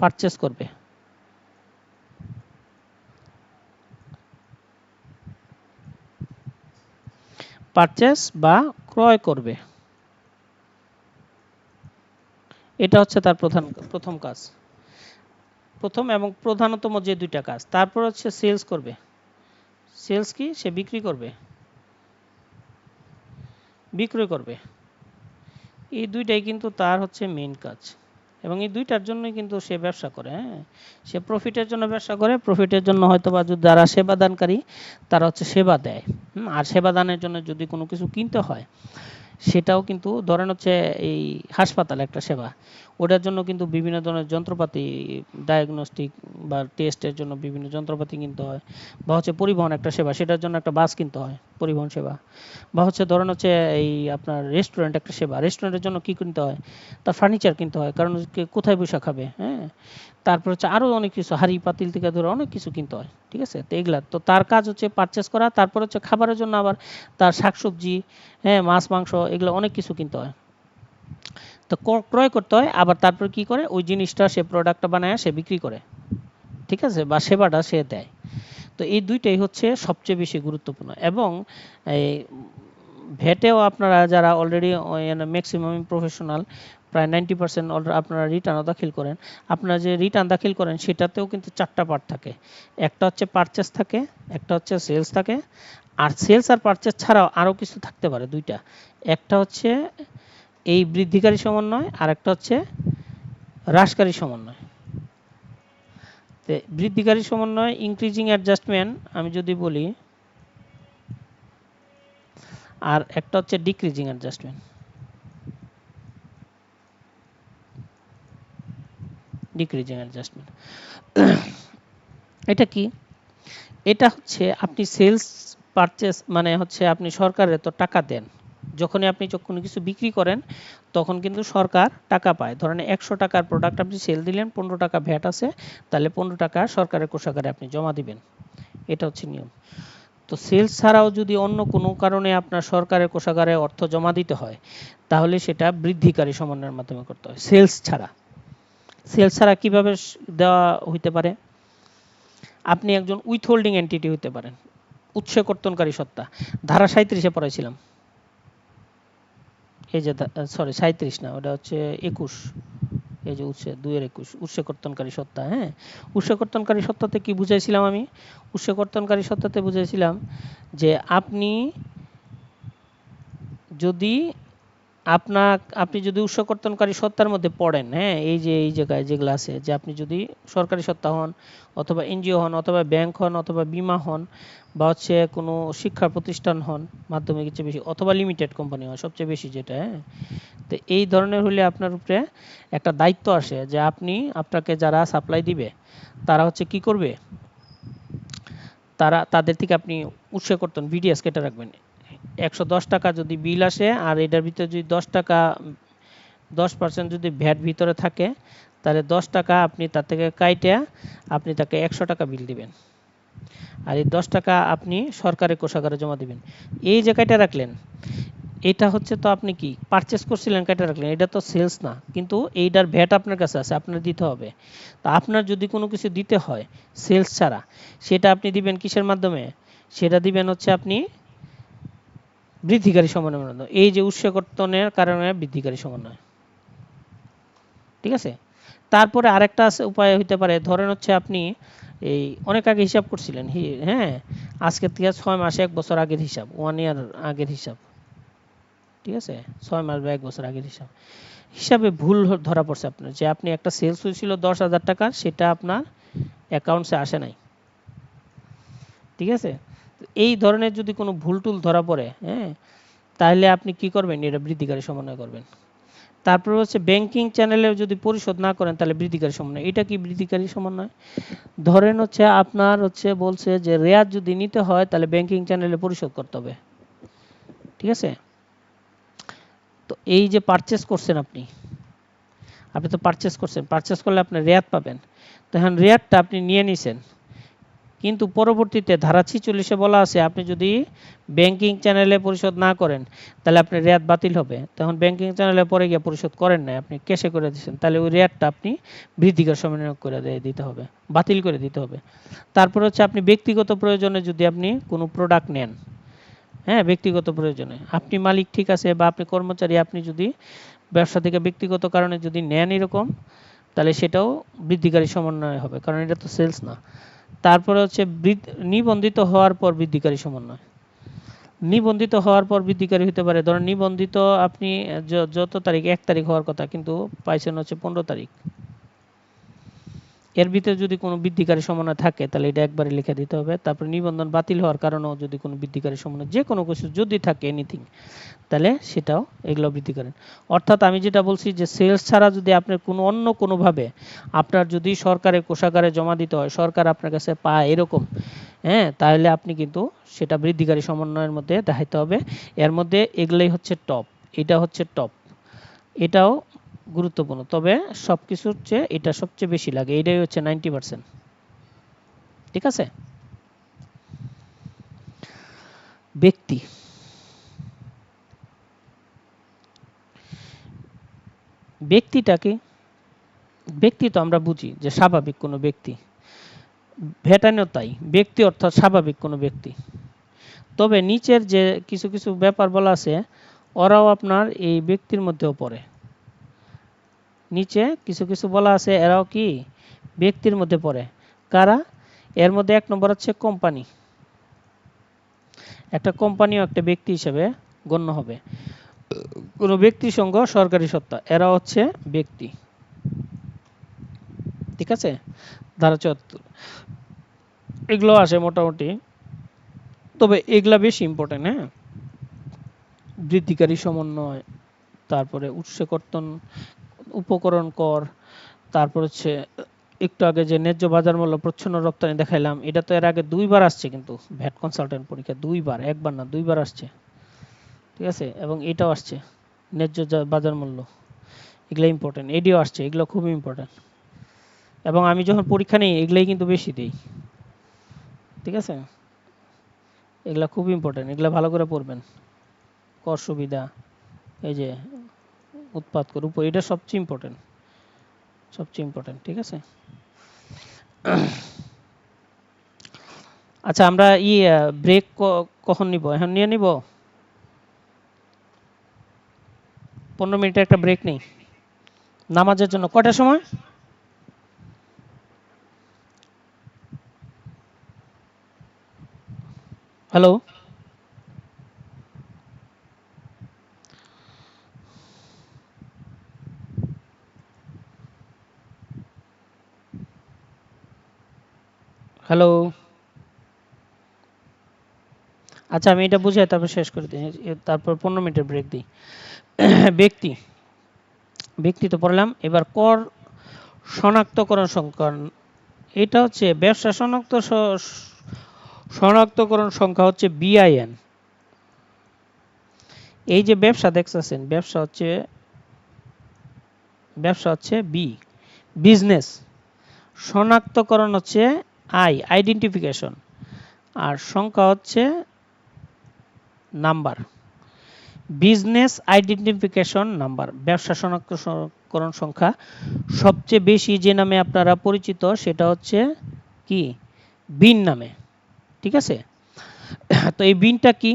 পারচেস করবে, পারচেস বা ক্রয় করবে, এটা হচ্ছে তার প্রথম কাজ, প্রথম এবং প্রধানতম যে দুইটা কাজ। তারপর হচ্ছে সেলস করবে। সেলস কি, সে বিক্রি করবে, বিক্রয় করবে। এই দুইটাই কিন্তু তার হচ্ছে মেইন কাজ, এবং এই দুইটার জন্যই কিন্তু সে ব্যবসা করে। সে প্রফিটের জন্য ব্যবসা করে, প্রফিটের জন্য হয়তো বা যারা সেবা দানকারী তারা হচ্ছে সেবা দেয়। আর সেবা দানের জন্য যদি কোনো কিছু কিনতে হয়, সেটাও কিন্তু ধরেন হচ্ছে এই হাসপাতাল একটা সেবা, ওটার জন্য কিন্তু বিভিন্ন ধরনের যন্ত্রপাতি, ডায়াগনস্টিক বা টেস্টের জন্য বিভিন্ন যন্ত্রপাতি কিনতে হয়। বা হচ্ছে পরিবহন একটা সেবা, সেটার জন্য একটা বাস কিনতে হয়, পরিবহন সেবা। বা হচ্ছে ধরেন হচ্ছে এই আপনার রেস্টুরেন্ট একটা সেবা, রেস্টুরেন্টের জন্য কি কিনতে হয়, তার ফার্নিচার কিনতে হয়, কারণ কোথায় বসে খাবে। তারপর হচ্ছে আরও অনেক কিছু, হাঁড়ি পাতিল থেকে ধরে অনেক কিছু কিনতে হয়। ঠিক আছে, তো এগুলা তো তার কাজ হচ্ছে পারচেস করা। তারপর হচ্ছে খাবারের জন্য আবার তার শাকসবজি, মাছ মাংস, এগুলো অনেক কিছু কিনতে হয়, তো ক্রয় করতে হয়। আবার তারপর কি করে, ওই জিনিসটা সে প্রোডাক্টটা বানায় সে বিক্রি করে। ঠিক আছে, বা সেবাটা সে দেয়। তো এই দুইটাই হচ্ছে সবচেয়ে বেশি গুরুত্বপূর্ণ। এবং এই ভ্যাটেও আপনারা যারা অলরেডি ম্যাক্সিমাম প্রফেশনাল, প্রায় 90% আপনারা রিটার্নও দাখিল করেন। আপনারা যে রিটার্ন দাখিল করেন সেটাতেও কিন্তু 4টা পার্ট থাকে। একটা হচ্ছে পারচেস থাকে, একটা হচ্ছে সেলস থাকে, আর সেলস আর পারচেস ছাড়াও আরও কিছু থাকতে পারে, দুইটা। একটা হচ্ছে এই বৃদ্ধিকারী সমন্বয়, আর একটা হচ্ছে হ্রাসকারী সমন্বয়। বৃদ্ধিকারী সমন্বয় ইনক্রিজিং অ্যাডজাস্টমেন্ট আমি যদি বলি, আর একটা হচ্ছে ডিক্রিজিং অ্যাডজাস্টমেন্ট। ডিক্রিজিং অ্যাডজাস্টমেন্ট এটা কি, এটা হচ্ছে আপনি সেলস পারচেস মানে হচ্ছে আপনি সরকারের তো টাকা দেন, যখনই আপনি কোনো কিছু বিক্রি করেন তখন কিন্তু সরকার টাকা পায়। ধরেন 100 টাকার প্রোডাক্ট আপনি সেল দিলেন, 15 টাকা ভ্যাট আছে, তাহলে 15 টাকা সরকারের কোষাগারে আপনি জমা দিবেন। এটা হচ্ছে নিয়ম। তো সেলস ছাড়াও যদি অন্য কোনো কারণে আপনার সরকারের কোষাগারে অর্থ জমা দিতে হয়, তাহলে সেটা বৃদ্ধিকারী সমন্বয়ের মাধ্যমে করতে হয়। সেলস ছাড়া কিভাবে দেওয়া হইতে পারে, আপনি একজন উইথহোল্ডিং এন্টিটি হতে পারেন, উৎস কর্তনকারী সত্তা। ধারা 37-এ পড়াইছিলাম, এই যে সরি 37 না, ওটা হচ্ছে 21, এই যে 2-21 উৎস কর্তনকারী সত্তা। উৎস কর্তনকারী সত্তাতে কি বুঝাইছিলাম আমি, উৎস কর্তনকারী সত্তাতে বুঝাইছিলাম যে আপনি যদি আপনি যদি উৎস কর্তনকারী সত্তার মধ্যে পড়েন, এই যে এই জায়গায় যেগুলো আছে, যে আপনি যদি সরকারি সত্তা হন, অথবা এনজিও হন, অথবা ব্যাংক হন, অথবা বিমা হন, বা হচ্ছে কোনো শিক্ষা প্রতিষ্ঠান হন মাধ্যমিক চেয়ে বেশি, অথবা লিমিটেড কোম্পানি হয় সবচেয়ে বেশি যেটা। তো এই ধরনের হলে আপনার উপরে একটা দায়িত্ব আসে যে আপনাকে যারা সাপ্লাই দিবে তারা হচ্ছে কি করবে, তাদের থেকে আপনি উৎস কর্তন ভিডিএস কেটে রাখবেন। 110 টাকা যদি বিল আসে, আর এটার ভিতরে যদি 10 টাকা 10% যদি ভ্যাট ভিতরে থাকে, তাহলে 10 টাকা আপনি তার থেকে কাইটে আপনি তাকে 100 টাকা বিল দিবেন, আর এই 10 টাকা আপনি সরকারের কোষাগারে জমা দিবেন। এই যে কাইটে রাখলেন, এটা হচ্ছে তো আপনি কি পারচেস করছিলেন, কাইটে রাখলেন, এটা তো সেলস না, কিন্তু এইটার ভ্যাট আপনার কাছে আছে, আপনার দিতে হবে। তা আপনার যদি কোনো কিছু দিতে হয় সেলস ছাড়া, সেটা আপনি দিবেন কিসের মাধ্যমে, সেটা দিবেন হচ্ছে আপনি বৃদ্ধিকারী সমন্বয়ের মাধ্যমে। এই যে উৎস কর্তনের কারণে বৃদ্ধিকারী সমন্বয়। ঠিক আছে, তারপরে আরেকটা আছে উপায় হইতে পারে, ধরেন হচ্ছে আপনি এই অনেক আগে হিসাব করছিলেন, আজকের থেকে 6 মাস 1 বছর আগের হিসাব, 1 ইয়ার আগের হিসাব। ঠিক আছে, 6 মাস বা 1 বছর আগের হিসাবে ভুল ধরা পড়ছে আপনার, যে আপনি একটা সেলস হয়েছিল 10,000 টাকা, সেটা আপনার অ্যাকাউন্টসে আসে নাই। ঠিক আছে, এই ধরনের যদি কোনো ভুল টুল ধরা পড়ে, তাহলে আপনি কি করবেন, এটা বৃদ্ধিকারী সমন্বয় করবেন। তারপর হচ্ছে ব্যাংকিং চ্যানেলে যদি পরিশোধ না করেন, তাহলে বৃদ্ধিকারী সমন্বয়। এটা কি বৃদ্ধিকারী সমন্বয়, ধরেন হচ্ছে আপনার হচ্ছে বলছে যে রেয়াত যদি নিতে হয় তাহলে ব্যাংকিং চ্যানেলে পরিশোধ করতে হবে। ঠিক আছে, তো এই যে পারচেস করছেন আপনি, আপনি তো পারচেস করছেন, পারচেস করলে আপনি রেয়াত পাবেন। তখন রেয়াতটা আপনি নিয়ে নিছেন, কিন্তু পরবর্তীতে ধারা 46-এ বলা আছে আপনি যদি ব্যাংকিং চ্যানেলে পরিশোধ না করেন তাহলে আপনার রেয়াত বাতিল হবে। তখন ব্যাংকিং চ্যানেলে পরে গিয়ে পরিশোধ করেন নাই, আপনি ক্যাশে করে দিয়েছেন, তাহলে ওই রেয়াতটা আপনি বৃদ্ধিকর সমন্বয় করে দিতে হবে, বাতিল করে দিতে হবে। তারপর হচ্ছে আপনি ব্যক্তিগত প্রয়োজনে যদি আপনি কোনো প্রোডাক্ট নেন, হ্যাঁ ব্যক্তিগত প্রয়োজনে আপনি মালিক ঠিক আছে বা আপনি কর্মচারী, আপনি যদি ব্যবসা থেকে ব্যক্তিগত কারণে যদি নেন এরকম, তাহলে সেটাও বৃদ্ধিকারী সমন্বয় হবে, কারণ এটা তো সেলস না। তারপরে হচ্ছে নিবন্ধিত হওয়ার পর বৃদ্ধিকারী সমন্বয়। নিবন্ধিত হওয়ার পর বৃদ্ধিকারী হতে পারে, ধরেন নিবন্ধিত আপনি যত তারিখ 1 তারিখ হওয়ার কথা কিন্তু পাইছেন হচ্ছে 15 তারিখ, এর ভিতরে যদি কোনো বৃদ্ধিকারী সমন্বয় থাকে তাহলে এটা একবারে লিখে দিতে হবে। তারপর নিবন্ধন বাতিল হওয়ার কারণেও যদি কোনো বৃদ্ধিকারী সমন্বয় যে কোনো কিছু যদি থাকে এনিথিং, তাহলে সেটাও এগুলো বৃদ্ধি করেন। অর্থাৎ আমি যেটা বলছি যে সেলস ছাড়া যদি আপনার কোনো অন্য কোনোভাবে আপনার যদি সরকারের কোষাগারে জমা দিতে হয়, সরকার আপনার কাছে পায় এরকম, হ্যাঁ, তাহলে আপনি কিন্তু সেটা বৃদ্ধিকারী সমন্বয়ের মধ্যে দেখাইতে হবে। এর মধ্যে এগুলোই হচ্ছে টপ, এটা হচ্ছে টপ, এটাও গুরুত্বপূর্ণ, তবে সব কিছুর চেয়ে এটা সবচেয়ে বেশি লাগে, এটাই হচ্ছে 90%। ঠিক আছে। ব্যক্তি, ব্যক্তিটাকে, ব্যক্তি তো আমরা বুঝি যে স্বাভাবিক কোনো ব্যক্তি, ভ্যাটানেও তাই, ব্যক্তি অর্থাৎ স্বাভাবিক কোনো ব্যক্তি। তবে নিচের যে কিছু কিছু ব্যাপার বলা আছে ওরাও আপনার এই ব্যক্তির মধ্যেও পড়ে, নিচে কিছু কিছু বলা আছে এরাও কি ব্যক্তির মধ্যে পড়ে। কারা? এর মধ্যে 1 নম্বর হচ্ছে কোম্পানি, একটা কোম্পানিও একটা ব্যক্তি হিসেবে গণ্য হবে। কোনো ব্যক্তি সঙ্গ সরকারি সত্তা, এরা হচ্ছে ব্যক্তি। ঠিক আছে, ধারা 74 এগুলো আসে মোটামুটি, তবে এগুলা বেশি ইম্পর্টেন্ট। হ্যাঁ, বৃদ্ধিকারী সমন্বয়, তারপরে উৎসে কর্তন, উপকরণ কর, তারপর হচ্ছে একটু আগে যে ন্যায্য বাজার মূল্য প্রচ্ছন্ন রপ্তানি দেখাইলাম, এটা তো এর আগে 2বার আসছে, কিন্তু ভ্যাট কনসালটেন্ট পরীক্ষা 2বার, একবার না 2বার আসছে। ঠিক আছে, এবং এটাও আসছে ন্যায্য বাজার মূল্য, এগুলো ইম্পর্টেন্ট, এডিও আসছে, এগুলো খুবই ইম্পর্টেন্ট। এবং আমি যখন পরীক্ষা নিই এগুলাই কিন্তু বেশি দিই। ঠিক আছে, এগুলা খুব ইম্পর্টেন্ট, এগুলা ভালো করে পড়বেন। কর সুবিধা, এই যে উৎপাদ কর উপর, এটা সবচেয়ে ইম্পর্টেন্ট, সবচেয়ে ইম্পর্টেন্ট। ঠিক আছে। আচ্ছা, আমরা ব্রেক কখন নিব? এখন নিয়ে নিব, 15 মিনিটের একটা ব্রেক নেই নামাজের জন্য। কয়টার সময়? Hello, hello. আচ্ছা, আমি এটা বুঝাই তারপর শেষ করে দিই, তারপর 15 মিনিটের ব্রেক দিই। ব্যক্তি, ব্যক্তি তো পড়লাম, এবার কর শনাক্তকরণ সংখ্যা, এটা হচ্ছে ব্যবসা শনাক্তকরণ সংখ্যা হচ্ছে বিআইএন। এই যে ব্যবসা দেখতেছেন, ব্যবসা হচ্ছে বি, বিজনেস, শনাক্তকরণ হচ্ছে আইডেন্টিফিকেশন, আর সংখ্যা হচ্ছে নাম্বার। বিজনেস আইডেন্টিফিকেশন নাম্বার, ব্যবসা শনাক্তকরণ সংখ্যা। সবচেয়ে বেশি যে নামে আপনারা পরিচিত সেটা হচ্ছে কি? বিন নামে। ঠিক আছে, তো এই বিনটা কি?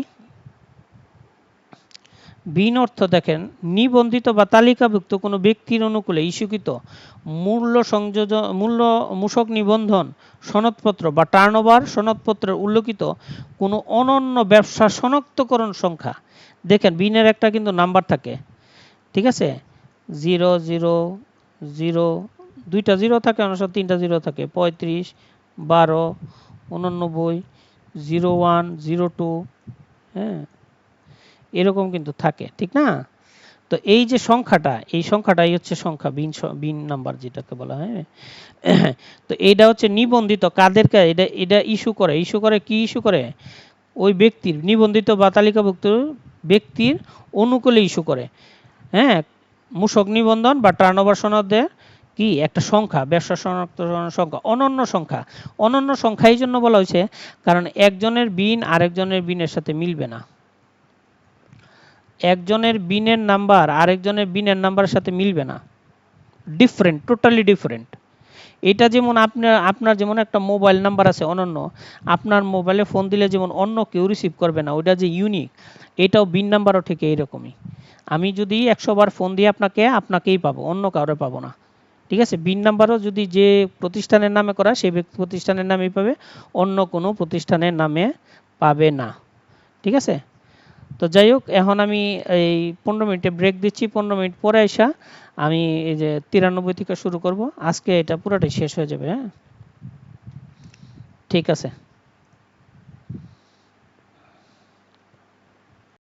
বিন অর্থ দেখেন, নিবন্ধিত বা তালিকাভুক্ত কোনো ব্যক্তির অনুকূলে ইস্যুকৃত মূল্য মূসক নিবন্ধন সনদপত্র বা টার্নওভার সনদপত্রের উল্লেখিত কোনো অনন্য ব্যবসা শনাক্তকরণ সংখ্যা। দেখেন বিনের একটা কিন্তু নাম্বার থাকে। ঠিক আছে, 000, 2টা 0 থাকে, অনেক 3টা 0 থাকে, 35, 12, 89, 01, 02, হ্যাঁ, এরকম কিন্তু থাকে। ঠিক না? তো এই যে সংখ্যাটা, এই সংখ্যাটাই হচ্ছে সংখ্যা, বিন নাম্বার যেটাকে বলা হয়। তো এইটা হচ্ছে নিবন্ধিত কাদেরকে, এটা ইস্যু করে কি ইস্যু করে? ওই ব্যক্তির, নিবন্ধিত বা তালিকাভুক্ত ব্যক্তির অনুকূলে ইস্যু করে। হ্যাঁ, মূসক নিবন্ধন বা টার্নওভার সনদে কি একটা সংখ্যা, ব্যবসা শনাক্তকরণের সংখ্যা, অনন্য সংখ্যা। অনন্য সংখ্যা এই জন্য বলা হয়েছে কারণ একজনের বিন আরেকজনের বিনের সাথে মিলবে না। একজনের বিনের নাম্বার আরেকজনের বিনের নাম্বারের সাথে মিলবে না, ডিফারেন্ট, টোটালি ডিফারেন্ট। এটা যেমন আপনার যেমন একটা মোবাইল নাম্বার আছে অনন্য, আপনার মোবাইলে ফোন দিলে যেমন অন্য কেউ রিসিভ করবে না, ওইটা যে ইউনিক, এটাও বিন নাম্বারও ঠিক এইরকমই। আমি যদি 100 বার ফোন দিয়ে আপনাকেই পাবো, অন্য কাউরে পাবো না। ঠিক আছে, বিন নাম্বারও যদি যে প্রতিষ্ঠানের নামে করা সেই প্রতিষ্ঠানের নামেই পাবে, অন্য কোনো প্রতিষ্ঠানের নামে পাবে না। ঠিক আছে, তো যাই হোক, এখন আমি এই 15 মিনিটে ব্রেক দিচ্ছি। 15 মিনিট পরে আইসা আমি এই যে 93 থেকে শুরু করব। আজকে এটা পুরোটাই শেষ হয়ে যাবে। হ্যাঁ, ঠিক আছে।